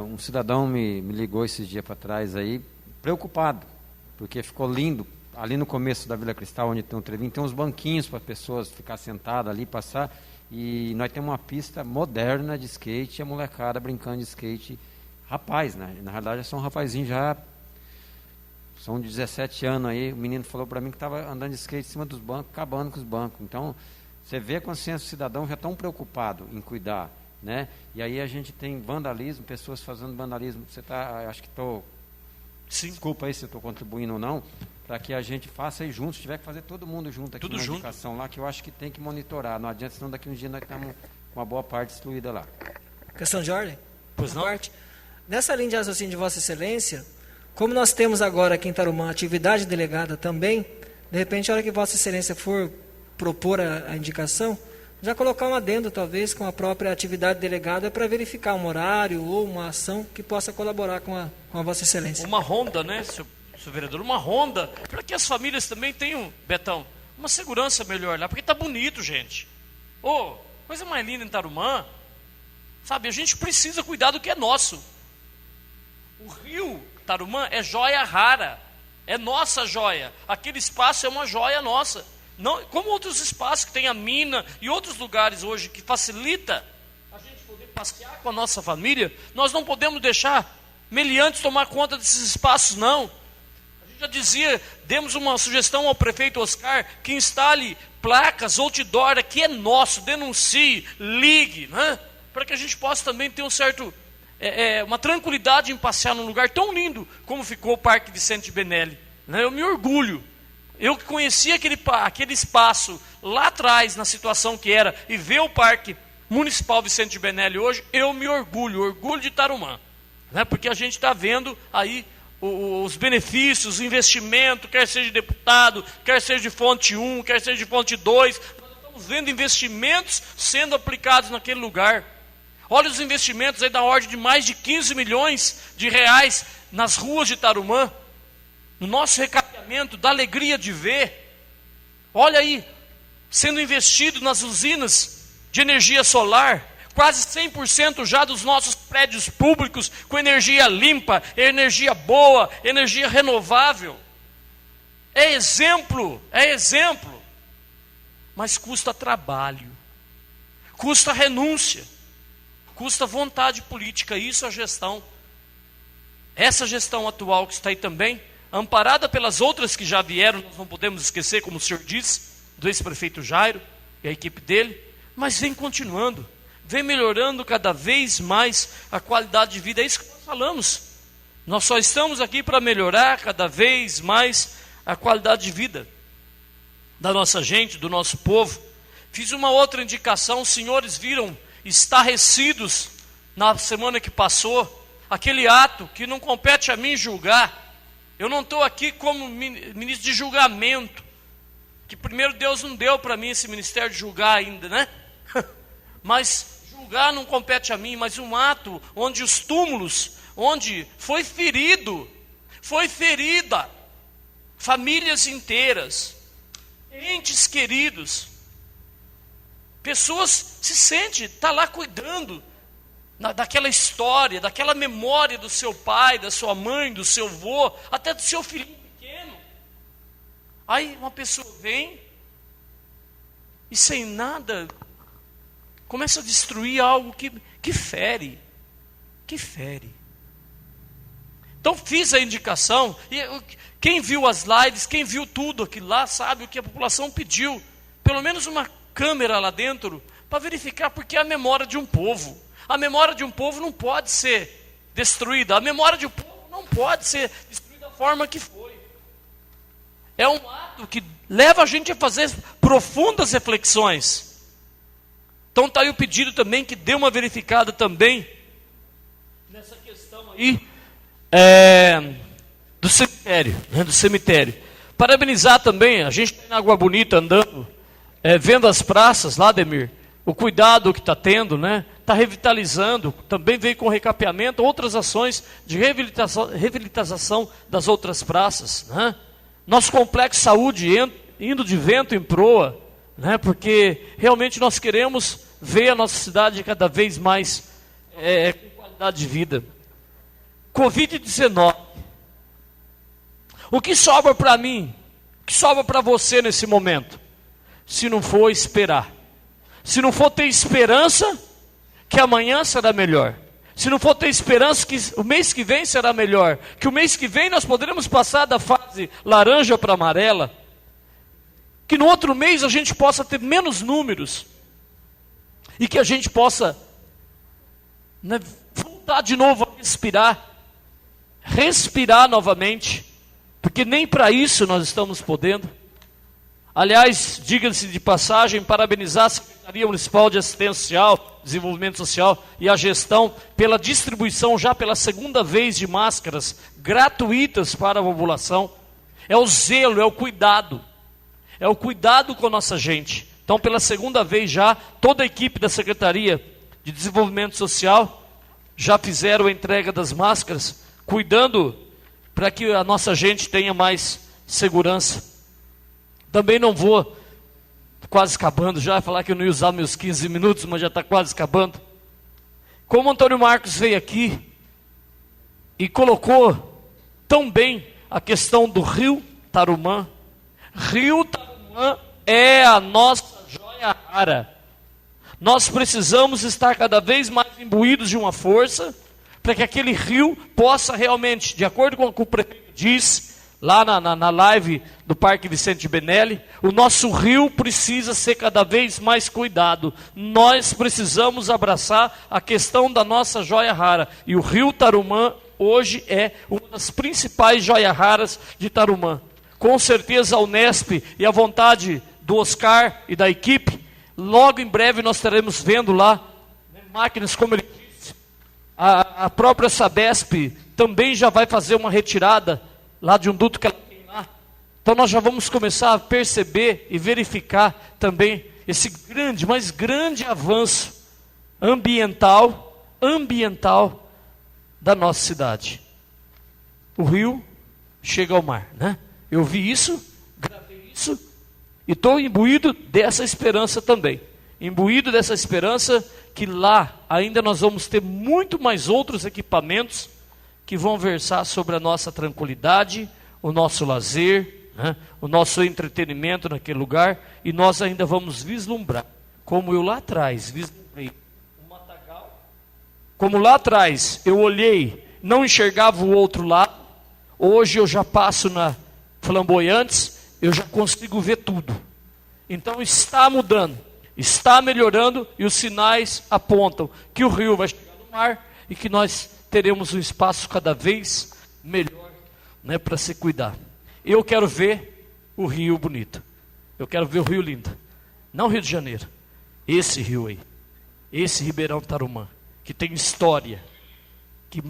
Um cidadão me ligou esses dias para trás aí, preocupado, porque ficou lindo. Ali no começo da Vila Cristal, onde tem um trevinho, tem uns banquinhos para pessoas ficar sentadas ali, passar. E nós temos uma pista moderna de skate, e a molecada brincando de skate. Rapaz, né? Na realidade, são um rapazinho já, são de 17 anos aí. O menino falou para mim que estava andando de skate em cima dos bancos, acabando com os bancos. Então, você vê a consciência do cidadão já tão preocupado em cuidar, né? E aí a gente tem vandalismo, pessoas fazendo vandalismo. Você está, acho que estou, desculpa aí se eu estou contribuindo ou não, para que a gente faça aí juntos, se tiver que fazer todo mundo junto aqui na educação lá, que eu acho que tem que monitorar. Não adianta, senão daqui uns dias nós estamos com uma boa parte excluída lá. Questão de ordem? Pois não. Parte. Nessa linha de raciocínio de Vossa Excelência, como nós temos agora aqui em Tarumã atividade delegada também, de repente, a hora que Vossa Excelência for propor a indicação, já colocar um adendo, talvez, com a própria atividade delegada para verificar um horário ou uma ação que possa colaborar com a Vossa Excelência. Uma ronda, né, senhor vereador? Uma ronda, para que as famílias também tenham, Betão, uma segurança melhor lá, porque está bonito, gente. Coisa mais linda em Tarumã. Sabe, a gente precisa cuidar do que é nosso. O rio Tarumã é joia rara, é nossa joia. Aquele espaço é uma joia nossa. Não, como outros espaços que tem a mina e outros lugares hoje que facilita a gente poder passear com a nossa família, nós não podemos deixar meliantes tomar conta desses espaços, não. A gente já dizia, demos uma sugestão ao prefeito Oscar que instale placas, outdoor, que é nosso, denuncie, ligue, né? Para que a gente possa também ter um certo, uma tranquilidade em passear num lugar tão lindo como ficou o Parque Vicente Benelli, né? Eu me orgulho. Eu que conheci aquele espaço lá atrás, na situação que era, e ver o Parque Municipal Vicente Benelli hoje, eu me orgulho de Tarumã, né? Porque a gente está vendo aí os benefícios, o investimento, quer seja de deputado, quer seja de fonte 1, quer seja de fonte 2, nós estamos vendo investimentos sendo aplicados naquele lugar. Olha os investimentos aí da ordem de mais de 15 milhões de reais nas ruas de Tarumã, no nosso recapeamento, dá alegria de ver. Olha aí, sendo investido nas usinas de energia solar, quase 100% já dos nossos prédios públicos com energia limpa, energia boa, energia renovável. É exemplo, mas custa trabalho, custa renúncia, custa vontade política, isso é a gestão. Essa gestão atual que está aí também, amparada pelas outras que já vieram, nós não podemos esquecer, como o senhor disse, do ex-prefeito Jairo e a equipe dele, mas vem continuando, vem melhorando cada vez mais a qualidade de vida. É isso que nós falamos. Nós só estamos aqui para melhorar cada vez mais a qualidade de vida da nossa gente, do nosso povo. Fiz uma outra indicação, os senhores viram estarrecidos na semana que passou, aquele ato que não compete a mim julgar. Eu não estou aqui como ministro de julgamento, que primeiro Deus não deu para mim esse ministério de julgar ainda, né? Mas julgar não compete a mim, mas um ato onde os túmulos, onde foi ferida famílias inteiras, entes queridos, pessoas se sentem, está lá cuidando daquela história, daquela memória do seu pai, da sua mãe, do seu avô, até do seu filhinho pequeno. Aí uma pessoa vem e sem nada começa a destruir algo que fere. Então fiz a indicação, e quem viu as lives, quem viu tudo aquilo lá, sabe o que a população pediu. Pelo menos uma câmera lá dentro, para verificar, porque é a memória de um povo. A memória de um povo não pode ser destruída. A memória de um povo não pode ser destruída da forma que foi. É um ato que leva a gente a fazer profundas reflexões. Então está aí o pedido também, que dê uma verificada também nessa questão aí do cemitério, né, do cemitério. Parabenizar também, a gente está na Água Bonita andando, vendo as praças lá, Ademir, o cuidado que está tendo, né? Está revitalizando, também veio com recapeamento, outras ações de revitalização das outras praças, né? Nosso complexo de saúde indo de vento em proa, né? Porque realmente nós queremos ver a nossa cidade cada vez mais com qualidade de vida. Covid-19, o que sobra para mim, o que sobra para você nesse momento? Se não for esperar, se não for ter esperança que amanhã será melhor, se não for ter esperança que o mês que vem será melhor, que o mês que vem nós poderemos passar da fase laranja para amarela, que no outro mês a gente possa ter menos números, e que a gente possa, né, voltar de novo a respirar novamente, porque nem para isso nós estamos podendo. Aliás, diga-se de passagem, parabenizar a Secretaria Municipal de Assistência Social, Desenvolvimento Social e a gestão pela distribuição já pela segunda vez de máscaras gratuitas para a população. É o zelo, é o cuidado com a nossa gente. Então, pela segunda vez já, toda a equipe da Secretaria de Desenvolvimento Social já fizeram a entrega das máscaras, cuidando para que a nossa gente tenha mais segurança. Também não vou, quase acabando já, falar que eu não ia usar meus 15 minutos, mas já está quase acabando. Como o Antônio Marcos veio aqui e colocou tão bem a questão do Rio Tarumã. Rio Tarumã é a nossa joia rara. Nós precisamos estar cada vez mais imbuídos de uma força, para que aquele rio possa realmente, de acordo com o que o prefeito disse, lá na live do Parque Vicente Benelli, o nosso rio precisa ser cada vez mais cuidado. Nós precisamos abraçar a questão da nossa joia rara. E o Rio Tarumã hoje é uma das principais joias raras de Tarumã. Com certeza a Unesp e a vontade do Oscar e da equipe Logo em breve nós estaremos vendo lá, né, máquinas, como ele disse, a própria Sabesp também já vai fazer uma retirada lá de um duto que ela tem lá. Então nós já vamos começar a perceber e verificar também esse grande, mas grande avanço ambiental da nossa cidade. O rio chega ao mar, né? Eu vi isso, gravei isso, e estou imbuído dessa esperança também. Imbuído dessa esperança que lá ainda nós vamos ter muito mais outros equipamentos que vão versar sobre a nossa tranquilidade, o nosso lazer, né? O nosso entretenimento naquele lugar, e nós ainda vamos vislumbrar, como eu lá atrás vislumbrei o matagal, como lá atrás eu olhei, não enxergava o outro lado, hoje eu já passo na Flamboyantes, eu já consigo ver tudo. Então está mudando, está melhorando, e os sinais apontam que o rio vai chegar no mar e que nós teremos um espaço cada vez melhor, né, para se cuidar. Eu quero ver o rio bonito, eu quero ver o rio lindo, não o Rio de Janeiro, esse rio aí, esse Ribeirão Tarumã, que tem história, que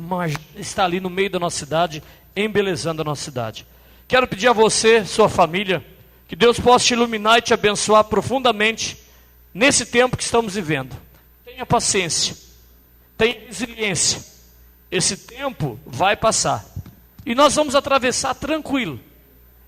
está ali no meio da nossa cidade, embelezando a nossa cidade. Quero pedir a você, sua família, que Deus possa te iluminar e te abençoar profundamente nesse tempo que estamos vivendo. Tenha paciência, tenha resiliência. Esse tempo vai passar e nós vamos atravessar tranquilo.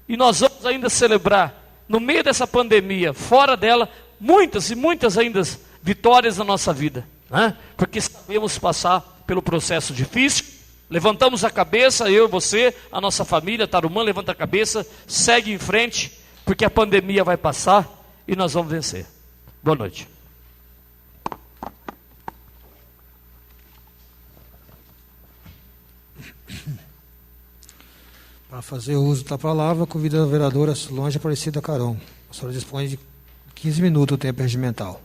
E nós vamos ainda celebrar, no meio dessa pandemia, fora dela, muitas e muitas ainda vitórias na nossa vida, né? Porque sabemos passar pelo processo difícil, levantamos a cabeça, eu, você, a nossa família, Tarumã, levanta a cabeça, segue em frente, porque a pandemia vai passar e nós vamos vencer. Boa noite. Para fazer uso da palavra, convido a vereadora Solange Aparecida Carão. A senhora dispõe de 15 minutos o tempo regimental.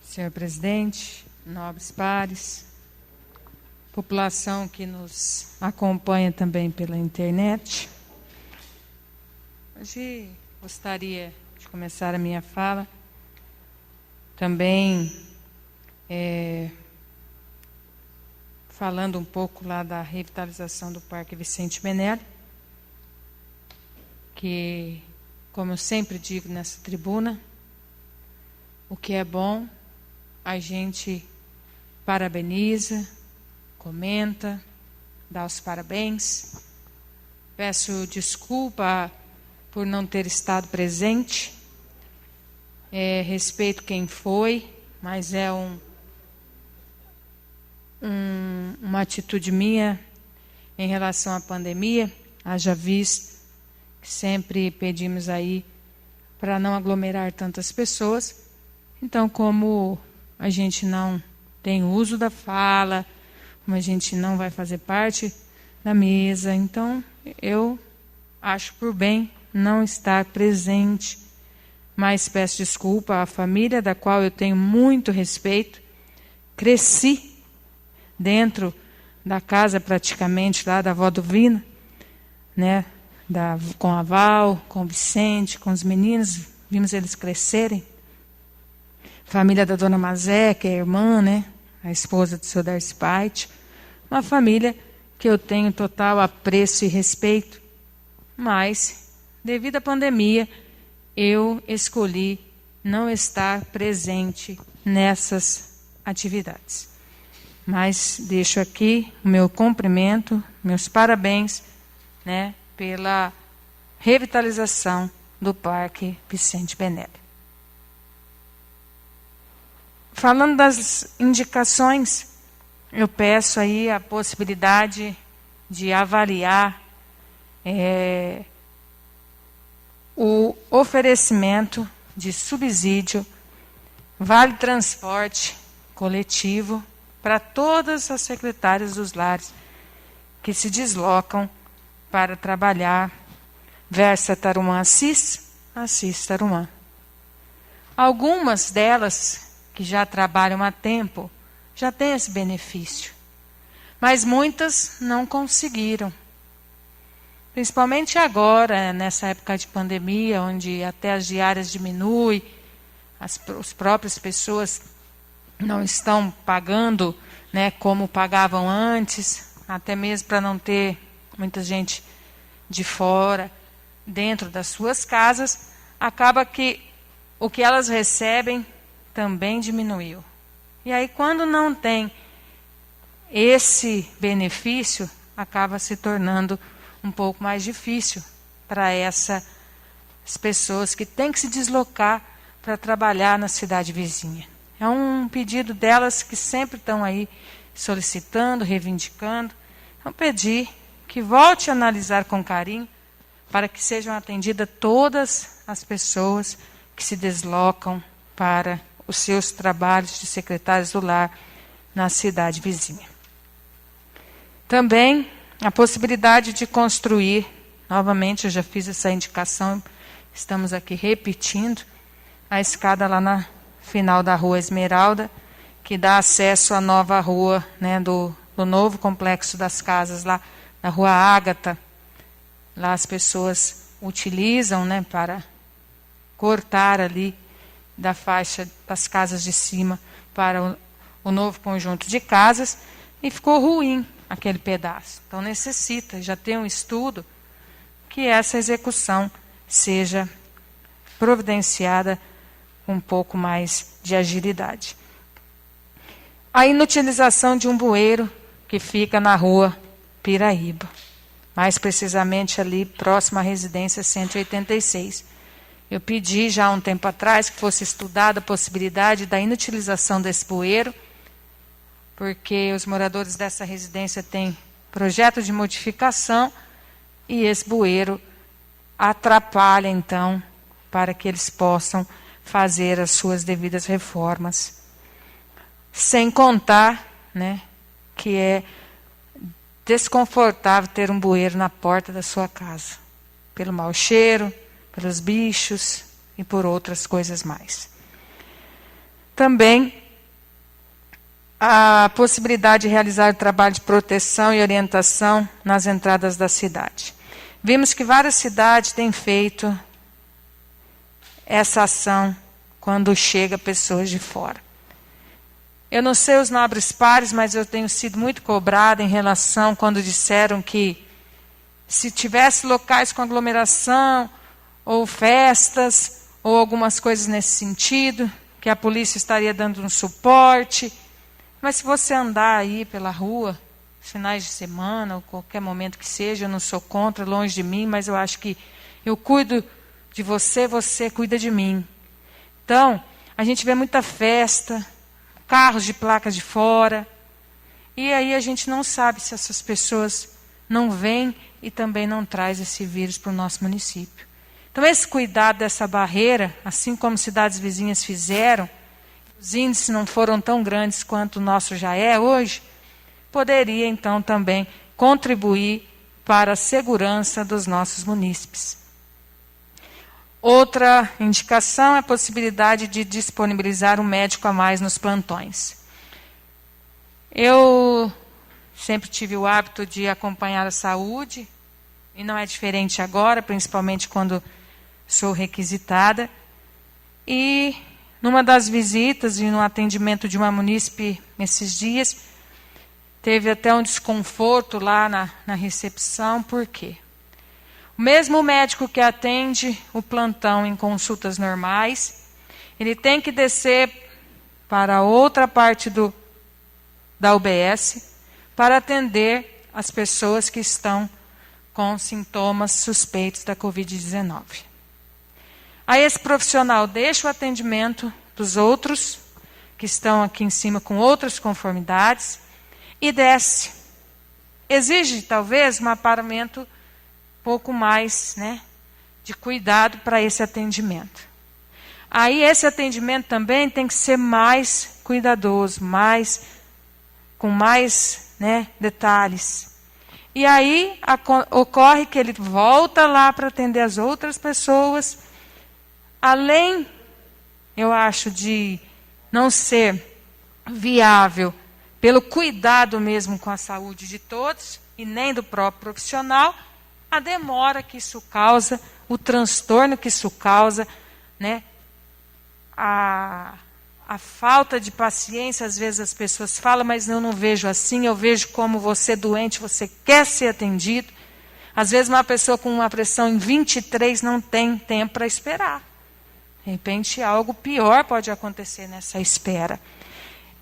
Senhor presidente, nobres pares, população que nos acompanha também pela internet. Hoje gostaria de começar a minha fala também falando um pouco lá da revitalização do Parque Vicente Menelli, que, como eu sempre digo nessa tribuna, o que é bom a gente parabeniza, comenta, dá os parabéns. Peço desculpa por não ter estado presente. Respeito quem foi, mas é uma atitude minha em relação à pandemia. Haja visto que sempre pedimos aí para não aglomerar tantas pessoas. Então, como a gente não tem uso da fala, como a gente não vai fazer parte da mesa, então eu acho por bem não estar presente, mas peço desculpa à família da qual eu tenho muito respeito. Cresci dentro da casa praticamente lá da avó do Vina, né, com a Val, com o Vicente, com os meninos, vimos eles crescerem. Família da dona Mazé, que é a irmã, né, a esposa do seu Darcy Pait, uma família que eu tenho total apreço e respeito, mas, devido à pandemia, eu escolhi não estar presente nessas atividades. Mas deixo aqui o meu cumprimento, meus parabéns, né, pela revitalização do Parque Vicente Menelli. Falando das indicações, eu peço aí a possibilidade de avaliar o oferecimento de subsídio Vale Transporte coletivo para todas as secretárias dos lares que se deslocam para trabalhar Versa Tarumã Assis Tarumã. Algumas delas, que já trabalham há tempo, já têm esse benefício. Mas muitas não conseguiram. Principalmente agora, nessa época de pandemia, onde até as diárias diminuem, as próprias pessoas não estão pagando, né, como pagavam antes, até mesmo para não ter muita gente de fora, dentro das suas casas, acaba que o que elas recebem também diminuiu. E aí, quando não tem esse benefício, acaba se tornando um pouco mais difícil para essas pessoas que têm que se deslocar para trabalhar na cidade vizinha. É um pedido delas que sempre estão aí solicitando, reivindicando. Então, pedir que volte a analisar com carinho para que sejam atendidas todas as pessoas que se deslocam para os seus trabalhos de secretários do lar na cidade vizinha. Também a possibilidade de construir, novamente eu já fiz essa indicação, estamos aqui repetindo, a escada lá na final da Rua Esmeralda, que dá acesso à nova rua, né, do novo complexo das casas lá na Rua Ágata. Lá as pessoas utilizam, né, para cortar ali da faixa das casas de cima para o novo conjunto de casas, e ficou ruim aquele pedaço. Então necessita, já tem um estudo, que essa execução seja providenciada com um pouco mais de agilidade. A inutilização de um bueiro que fica na Rua Piraíba, mais precisamente ali próximo à residência 186. Eu pedi já há um tempo atrás que fosse estudada a possibilidade da inutilização desse bueiro, porque os moradores dessa residência têm projeto de modificação e esse bueiro atrapalha, então, para que eles possam fazer as suas devidas reformas. Sem contar, né, que é desconfortável ter um bueiro na porta da sua casa, pelo mau cheiro, pelos bichos e por outras coisas mais. Também a possibilidade de realizar trabalho de proteção e orientação nas entradas da cidade. Vimos que várias cidades têm feito essa ação quando chega pessoas de fora. Eu não sei os nobres pares, mas eu tenho sido muito cobrada em relação quando disseram que se tivesse locais com aglomeração, ou festas, ou algumas coisas nesse sentido, que a polícia estaria dando um suporte. Mas se você andar aí pela rua, finais de semana, ou qualquer momento que seja, eu não sou contra, longe de mim, mas eu acho que eu cuido de você, você cuida de mim. Então, a gente vê muita festa, carros de placas de fora, e aí a gente não sabe se essas pessoas não vêm e também não traz esse vírus para o nosso município. Então, esse cuidado dessa barreira, assim como cidades vizinhas fizeram, os índices não foram tão grandes quanto o nosso já é hoje, poderia, então, também contribuir para a segurança dos nossos munícipes. Outra indicação é a possibilidade de disponibilizar um médico a mais nos plantões. Eu sempre tive o hábito de acompanhar a saúde, e não é diferente agora, principalmente quando sou requisitada. E numa das visitas e no atendimento de uma munícipe esses dias, teve até um desconforto lá na recepção. Por quê? O mesmo médico que atende o plantão em consultas normais, ele tem que descer para outra parte da UBS para atender as pessoas que estão com sintomas suspeitos da Covid-19. Aí esse profissional deixa o atendimento dos outros, que estão aqui em cima com outras conformidades, e desce. Exige, talvez, um aparamento pouco mais, né, de cuidado para esse atendimento. Aí esse atendimento também tem que ser mais cuidadoso, com mais, né, detalhes. E aí ocorre que ele volta lá para atender as outras pessoas, além eu acho, de não ser viável pelo cuidado mesmo com a saúde de todos e nem do próprio profissional, a demora que isso causa, o transtorno que isso causa, né? A falta de paciência, às vezes as pessoas falam, mas eu não vejo assim, eu vejo como você doente, você quer ser atendido. Às vezes uma pessoa com uma pressão em 23 não tem tempo para esperar. De repente algo pior pode acontecer nessa espera.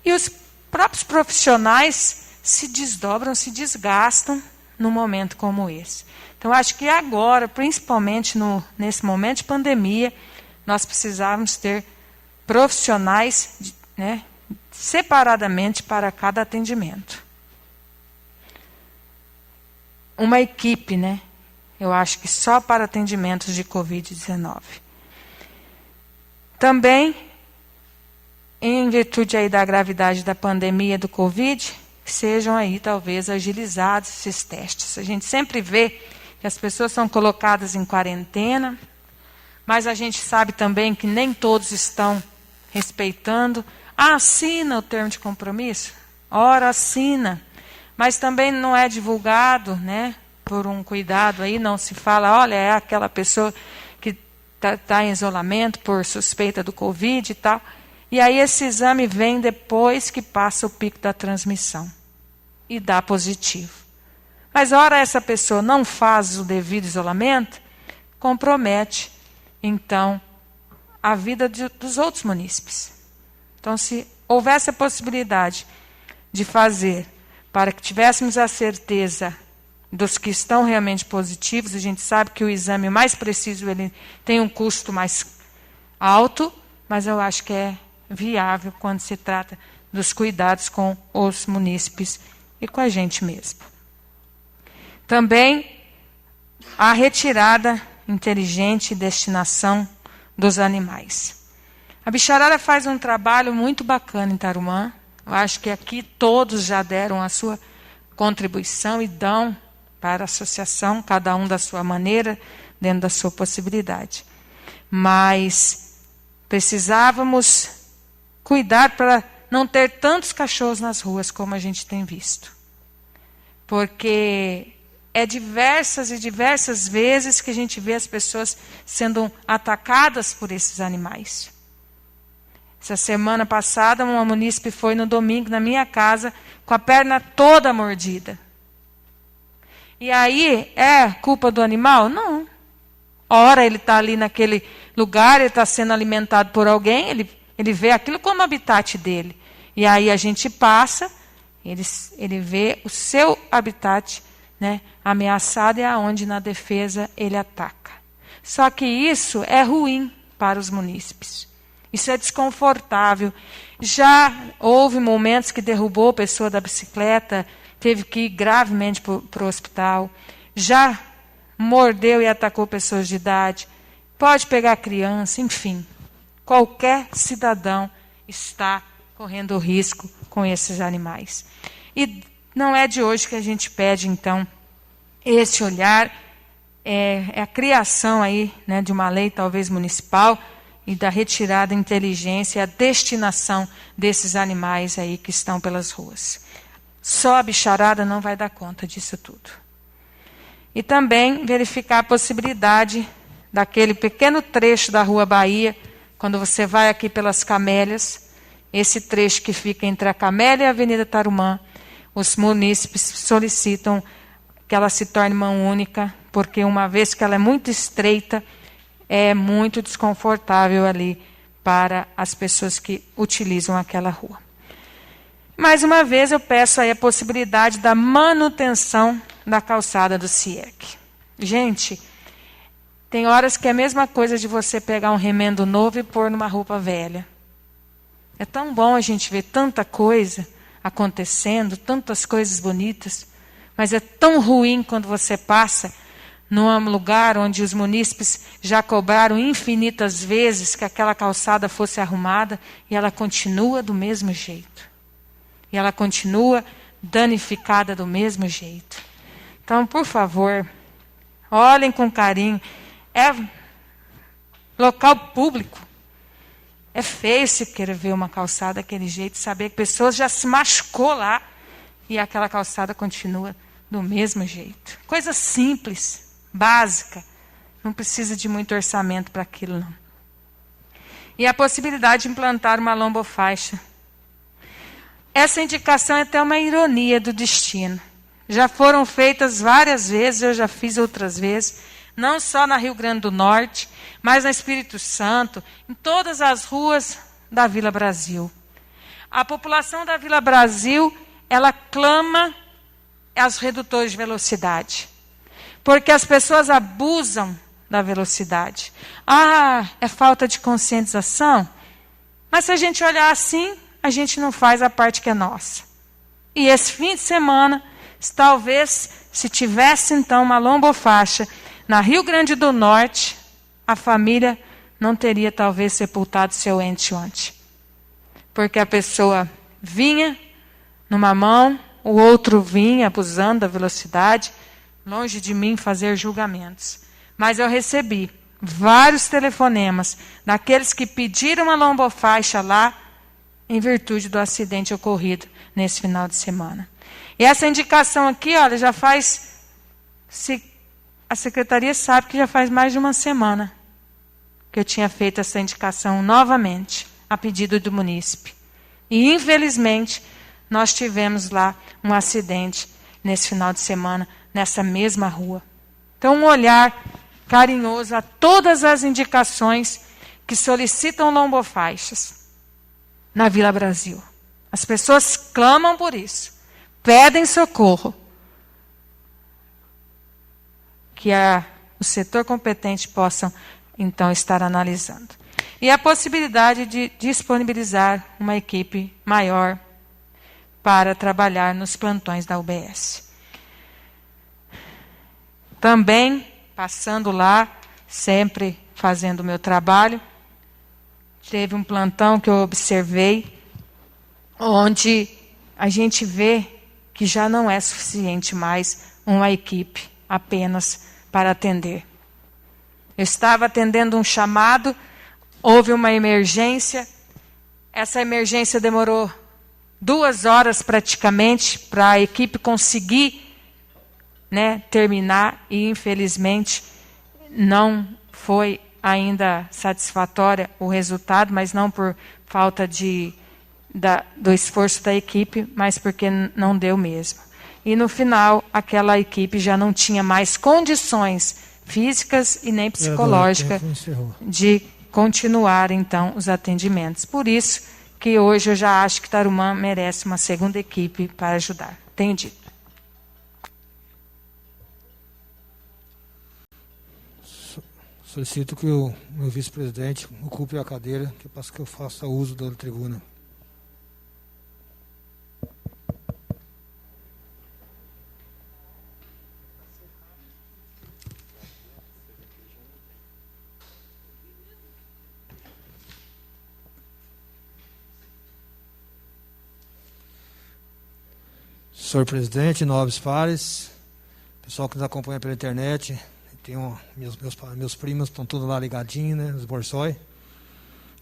E os próprios profissionais se desdobram, se desgastam num momento como esse. Então acho que agora, principalmente nesse momento de pandemia, nós precisávamos ter profissionais, né, separadamente para cada atendimento. Uma equipe, né? Eu acho que só para atendimentos de Covid-19. Também, em virtude aí da gravidade da pandemia do Covid, sejam aí talvez agilizados esses testes. A gente sempre vê que as pessoas são colocadas em quarentena, mas a gente sabe também que nem todos estão respeitando. Assina o termo de compromisso? Ora, assina. Mas também não é divulgado, né? Por um cuidado aí, não se fala, olha, é aquela pessoa que está em isolamento por suspeita do Covid e tal. E aí esse exame vem depois que passa o pico da transmissão. E dá positivo. Mas ora essa pessoa não faz o devido isolamento, compromete, então, a vida dos outros munícipes. Então, se houvesse a possibilidade de fazer para que tivéssemos a certeza dos que estão realmente positivos, a gente sabe que o exame mais preciso ele tem um custo mais alto, mas eu acho que é viável quando se trata dos cuidados com os munícipes e com a gente mesmo. Também a retirada inteligente e destinação dos animais. A bicharada faz um trabalho muito bacana em Tarumã. Eu acho que aqui todos já deram a sua contribuição e dão para a associação, cada um da sua maneira, dentro da sua possibilidade. Mas precisávamos cuidar para não ter tantos cachorros nas ruas como a gente tem visto. Porque é diversas e diversas vezes que a gente vê as pessoas sendo atacadas por esses animais. Essa semana passada, uma munícipe foi no domingo na minha casa com a perna toda mordida. E aí, é culpa do animal? Não. Ora, ele está ali naquele lugar, ele está sendo alimentado por alguém, ele vê aquilo como habitat dele. E aí a gente passa, ele vê o seu habitat, né, ameaçado, e aonde na defesa ele ataca. Só que isso é ruim para os munícipes. Isso é desconfortável. Já houve momentos que derrubou a pessoa da bicicleta, teve que ir gravemente para o hospital. Já mordeu e atacou pessoas de idade. Pode pegar criança, enfim. Qualquer cidadão está correndo risco com esses animais. E não é de hoje que a gente pede, então, esse olhar. É a criação aí, né, de uma lei, talvez municipal, e da retirada, inteligência e a destinação desses animais aí que estão pelas ruas. Só a bicharada não vai dar conta disso tudo. E também verificar a possibilidade daquele pequeno trecho da Rua Bahia, quando você vai aqui pelas Camélias, esse trecho que fica entre a Camélia e a Avenida Tarumã, os munícipes solicitam que ela se torne mão única, porque uma vez que ela é muito estreita, é muito desconfortável ali para as pessoas que utilizam aquela rua. Mais uma vez, eu peço aí a possibilidade da manutenção da calçada do CIEC. Gente, tem horas que é a mesma coisa de você pegar um remendo novo e pôr numa roupa velha. É tão bom a gente ver tanta coisa acontecendo, tantas coisas bonitas, mas é tão ruim quando você passa num lugar onde os munícipes já cobraram infinitas vezes que aquela calçada fosse arrumada e ela continua do mesmo jeito. E ela continua danificada do mesmo jeito. Então, por favor, olhem com carinho. É local público. É feio se querer ver uma calçada daquele jeito, saber que pessoas já se machucou lá e aquela calçada continua do mesmo jeito. Coisa simples, básica. Não precisa de muito orçamento para aquilo, não. E a possibilidade de implantar uma lombofaixa. Essa indicação é até uma ironia do destino. Já foram feitas várias vezes, eu já fiz outras vezes, não só na Rio Grande do Norte, mas no Espírito Santo, em todas as ruas da Vila Brasil. A população da Vila Brasil, ela clama aos redutores de velocidade, porque as pessoas abusam da velocidade. Ah, é falta de conscientização? Mas se a gente olhar assim, a gente não faz a parte que é nossa. E esse fim de semana, talvez, se tivesse então uma lombofaixa na Rio Grande do Norte, a família não teria talvez sepultado seu ente ontem. Porque a pessoa vinha numa mão, o outro vinha abusando da velocidade, longe de mim fazer julgamentos. Mas eu recebi vários telefonemas daqueles que pediram uma lombofaixa lá em virtude do acidente ocorrido nesse final de semana. E essa indicação aqui, olha, já faz... A secretaria sabe que já faz mais de uma semana que eu tinha feito essa indicação novamente, a pedido do munícipe. E, infelizmente, nós tivemos lá um acidente nesse final de semana, nessa mesma rua. Então, um olhar carinhoso a todas as indicações que solicitam lombofaixas na Vila Brasil. As pessoas clamam por isso, pedem socorro. Que o setor competente possam, então, estar analisando. E a possibilidade de disponibilizar uma equipe maior para trabalhar nos plantões da UBS. Também, passando lá, sempre fazendo o meu trabalho, teve um plantão que eu observei, onde a gente vê que já não é suficiente mais uma equipe apenas para atender. Eu estava atendendo um chamado, houve uma emergência, essa emergência demorou 2 horas praticamente para a equipe conseguir, terminar, e infelizmente não foi ainda satisfatória o resultado, mas não por falta do esforço da equipe, mas porque não deu mesmo. E no final, aquela equipe já não tinha mais condições físicas e nem psicológicas de continuar, então, os atendimentos. Por isso que hoje eu já acho que Tarumã merece uma segunda equipe para ajudar. Tenho dito. Solicito que o meu vice-presidente ocupe a cadeira, que eu faça uso da tribuna. Senhor presidente, nobres pares, pessoal que nos acompanha pela internet, meus primos estão todos lá ligadinhos, os borsói,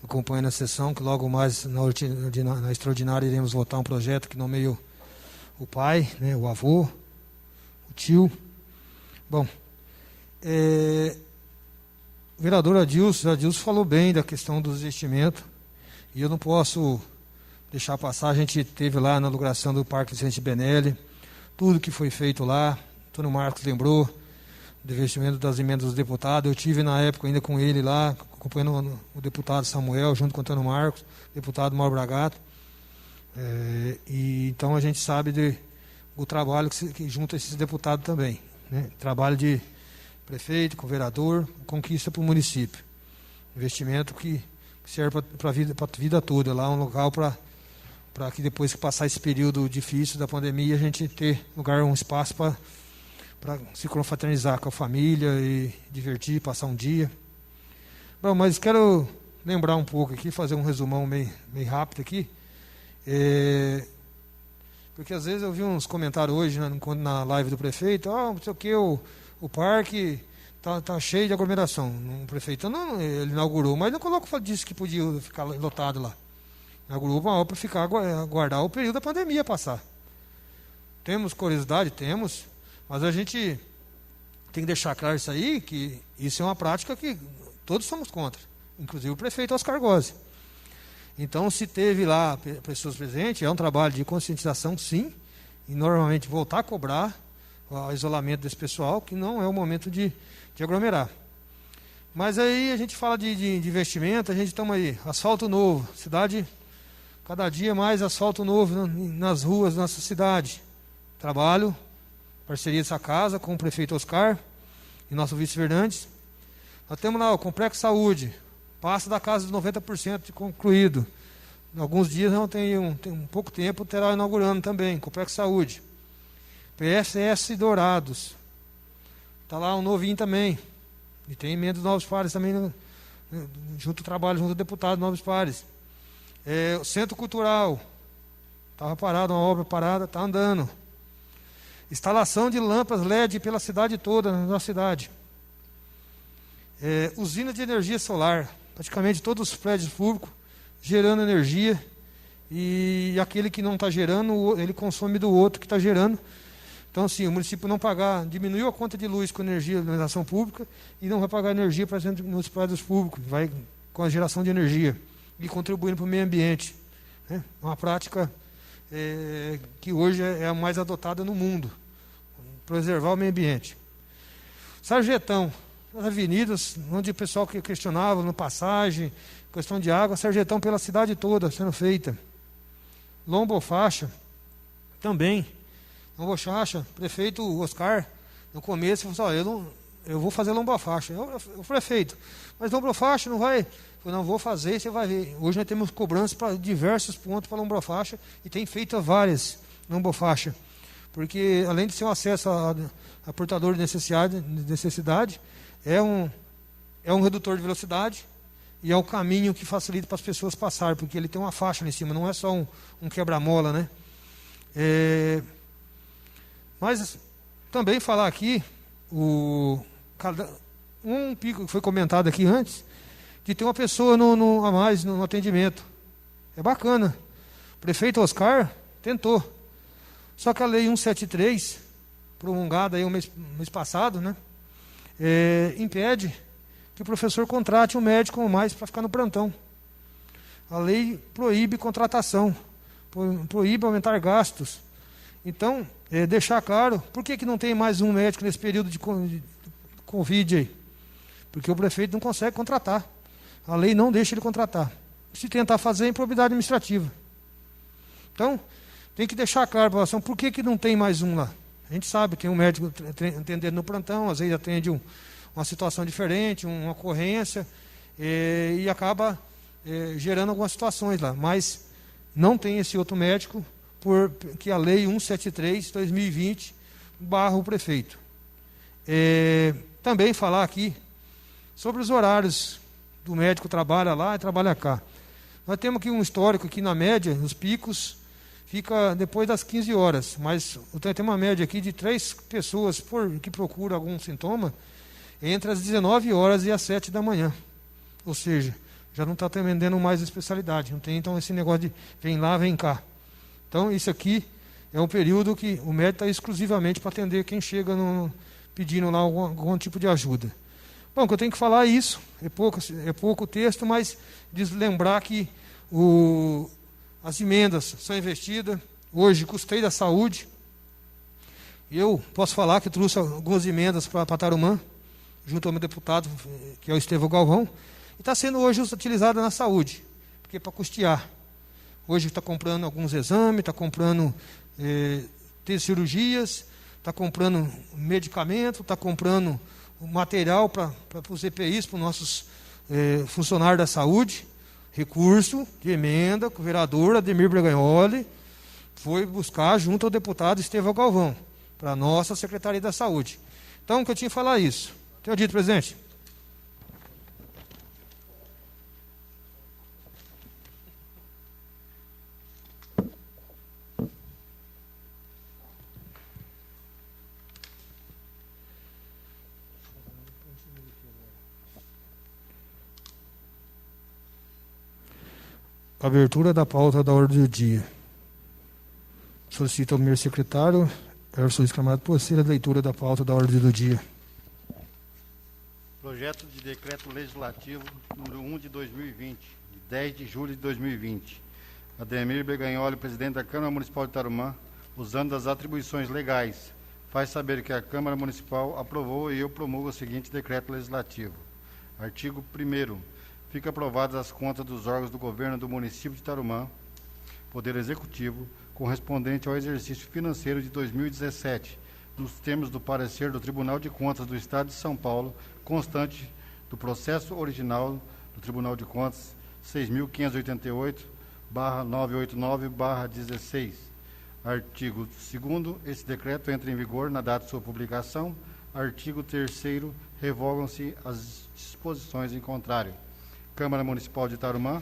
acompanhando a sessão, que logo mais na extraordinária iremos votar um projeto que nomeia o pai, o avô, o tio. Bom, o vereador Adilson falou bem da questão dos investimentos, e eu não posso deixar passar. A gente teve lá na inauguração do Parque Vicente Benelli, tudo que foi feito lá. Antônio Marcos lembrou do investimento das emendas dos deputados. Eu tive na época ainda com ele lá, acompanhando o deputado Samuel, junto com o Antônio Marcos, deputado Mauro Bragato. E então a gente sabe do trabalho que junta esses deputados também. Trabalho de prefeito, com vereador, conquista para o município. Investimento que serve para a vida toda. Lá é um local para que depois que passar esse período difícil da pandemia, a gente ter um espaço para se confraternizar com a família e divertir, passar um dia. Bom, mas quero lembrar um pouco aqui, fazer um resumão meio rápido aqui. Porque às vezes eu vi uns comentários hoje na live do prefeito, não sei o que, o parque tá cheio de aglomeração. O prefeito não, ele inaugurou, mas não disse que podia ficar lotado lá. Inaugurou uma obra para ficar aguardar o período da pandemia passar. Temos curiosidade? Temos, mas a gente tem que deixar claro isso aí, que isso é uma prática que todos somos contra, inclusive o prefeito Oscar Gozzi. Então, se teve lá pessoas presentes, é um trabalho de conscientização, sim, e normalmente voltar a cobrar o isolamento desse pessoal, que não é o momento de aglomerar. Mas aí a gente fala de investimento, a gente toma aí, asfalto novo, cidade, cada dia mais asfalto novo nas ruas da nossa cidade. Trabalho, parceria dessa casa com o prefeito Oscar e nosso vice Fernandes. Nós temos lá o Complexo Saúde, passa da casa dos 90% de concluído. Em alguns dias, não tem um pouco tempo, terá inaugurando também, Complexo Saúde. PSS Dourados, está lá um novinho também. E tem emenda dos Novos Pares também, junto ao trabalho, junto ao deputado Novos Pares. O Centro Cultural, estava parado, uma obra parada, está andando. Instalação de lâmpadas LED pela cidade toda, na nossa cidade. Usina de energia solar, praticamente todos os prédios públicos gerando energia, e aquele que não está gerando, ele consome do outro que está gerando. Então, assim, o município não pagar, diminuiu a conta de luz com energia da iluminação pública e não vai pagar energia para nos prédios públicos, vai com a geração de energia e contribuindo para o meio ambiente. Né? Uma prática que hoje é a mais adotada no mundo, preservar o meio ambiente. Sarjetão, as avenidas onde o pessoal que questionava no passagem, questão de água, sarjetão pela cidade toda sendo feita. Lombofaixa, também. Lombofaixa, prefeito Oscar, no começo, falou assim, eu vou fazer lombofaixa. O prefeito, mas lombofaixa não vai? Eu falei, não, vou fazer, você vai ver. Hoje nós temos cobrança para diversos pontos para lombofaixa e tem feito várias lombofaixa. Porque, além de ser um acesso a portador de necessidade, é um redutor de velocidade e é um caminho que facilita para as pessoas passarem, porque ele tem uma faixa ali em cima, não é só um quebra-mola, né? Mas também falar aqui, um pico que foi comentado aqui antes, de ter uma pessoa a mais no atendimento. É bacana. O prefeito Oscar tentou. Só que a lei 173, promulgada aí o mês passado, né, impede que o professor contrate um médico ou mais para ficar no plantão. A lei proíbe contratação, proíbe aumentar gastos. Então, deixar claro, por que não tem mais um médico nesse período de Covid aí? Porque o prefeito não consegue contratar. A lei não deixa ele contratar. Se tentar fazer, é improbidade administrativa. Então, tem que deixar claro para a população por que não tem mais um lá. A gente sabe, tem um médico atendendo no plantão, às vezes atende uma situação diferente, uma ocorrência, e acaba gerando algumas situações lá. Mas não tem esse outro médico, porque a lei 173/2020 barra o prefeito. Também falar aqui sobre os horários do médico trabalha lá e trabalha cá. Nós temos aqui um histórico aqui na média, os picos, fica depois das 15 horas, mas tem uma média aqui de 3 pessoas que procuram algum sintoma entre as 19 horas e as 7 da manhã. Ou seja, já não está atendendo mais a especialidade, não tem então esse negócio de vem lá, vem cá. Então, isso aqui é um período que o médico está exclusivamente para atender quem chega pedindo lá algum tipo de ajuda. Bom, o que eu tenho que falar é isso, é pouco texto, mas lembrar que as emendas são investidas. Hoje, custeio da saúde. Eu posso falar que trouxe algumas emendas para Tarumã, junto ao meu deputado, que é o Estevão Galvão, e está sendo hoje utilizada na saúde, porque é para custear. Hoje está comprando alguns exames, está comprando cirurgias, está comprando medicamento, está comprando material para os EPIs, para os nossos funcionários da saúde. Recurso de emenda que o vereador Ademir Breganholi foi buscar junto ao deputado Estevão Galvão, para a nossa Secretaria da Saúde. Então, o que eu tinha que falar é isso. Tenho dito, presidente? Abertura da pauta da ordem do dia. Solicito ao primeiro secretário, Everson Luiz Camargo, proceder a leitura da pauta da ordem do dia. Projeto de Decreto Legislativo número 1 de 2020, de 10 de julho de 2020. Ademir Berganholi, presidente da Câmara Municipal de Tarumã, usando das atribuições legais, faz saber que a Câmara Municipal aprovou e eu promulgo o seguinte decreto legislativo. Artigo 1º. Fica aprovadas as contas dos órgãos do governo do município de Tarumã, Poder Executivo, correspondente ao exercício financeiro de 2017, nos termos do parecer do Tribunal de Contas do Estado de São Paulo, constante do processo original do Tribunal de Contas 6.588/989/16. Artigo 2º. Esse decreto entra em vigor na data de sua publicação. Artigo 3º. Revogam-se as disposições em contrário. Câmara Municipal de Tarumã,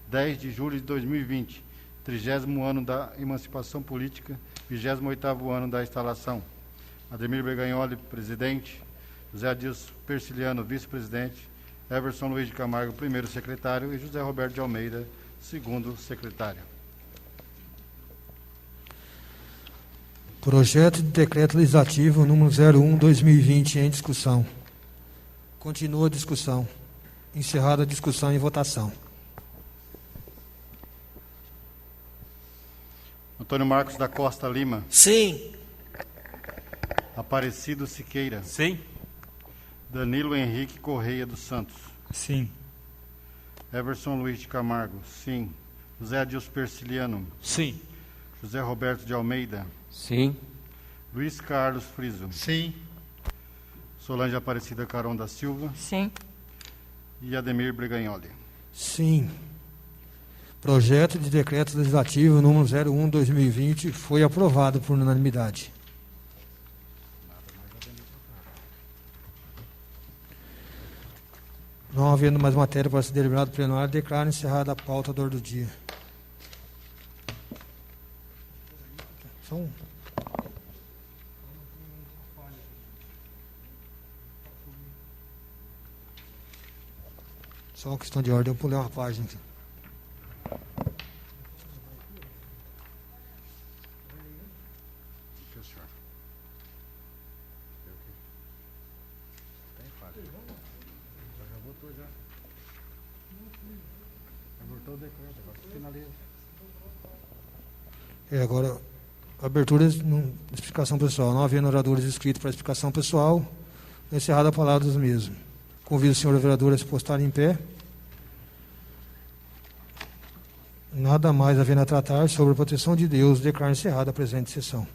10 de julho de 2020, 30º ano da emancipação política, 28º ano da instalação. Ademir Berganholi, presidente. José Adilson Persiliano, vice-presidente. Everson Luiz de Camargo, primeiro secretário. E José Roberto de Almeida, segundo secretário. Projeto de Decreto Legislativo número 01/2020 em discussão. Continua a discussão. Encerrada a discussão e votação. Antônio Marcos da Costa Lima. Sim. Aparecido Siqueira. Sim. Danilo Henrique Correia dos Santos. Sim. Everson Luiz de Camargo. Sim. José Adilson Persiliano. Sim. José Roberto de Almeida. Sim. Luiz Carlos Friso. Sim. Solange Aparecida Caron da Silva. Sim. E Ademir Berganholi. Sim. Projeto de Decreto Legislativo número 01/2020 foi aprovado por unanimidade. Não havendo mais matéria para ser deliberado plenário, declaro encerrada a pauta do ordem do dia. Só uma questão de ordem, eu pulei uma página aqui. Agora, abertura, explicação pessoal. Não havendo oradores inscritos para explicação pessoal, encerrada a palavra dos mesmos. Convido o senhor vereador a se postar em pé. Nada mais havendo a tratar sobre a proteção de Deus, declaro encerrada a presente sessão.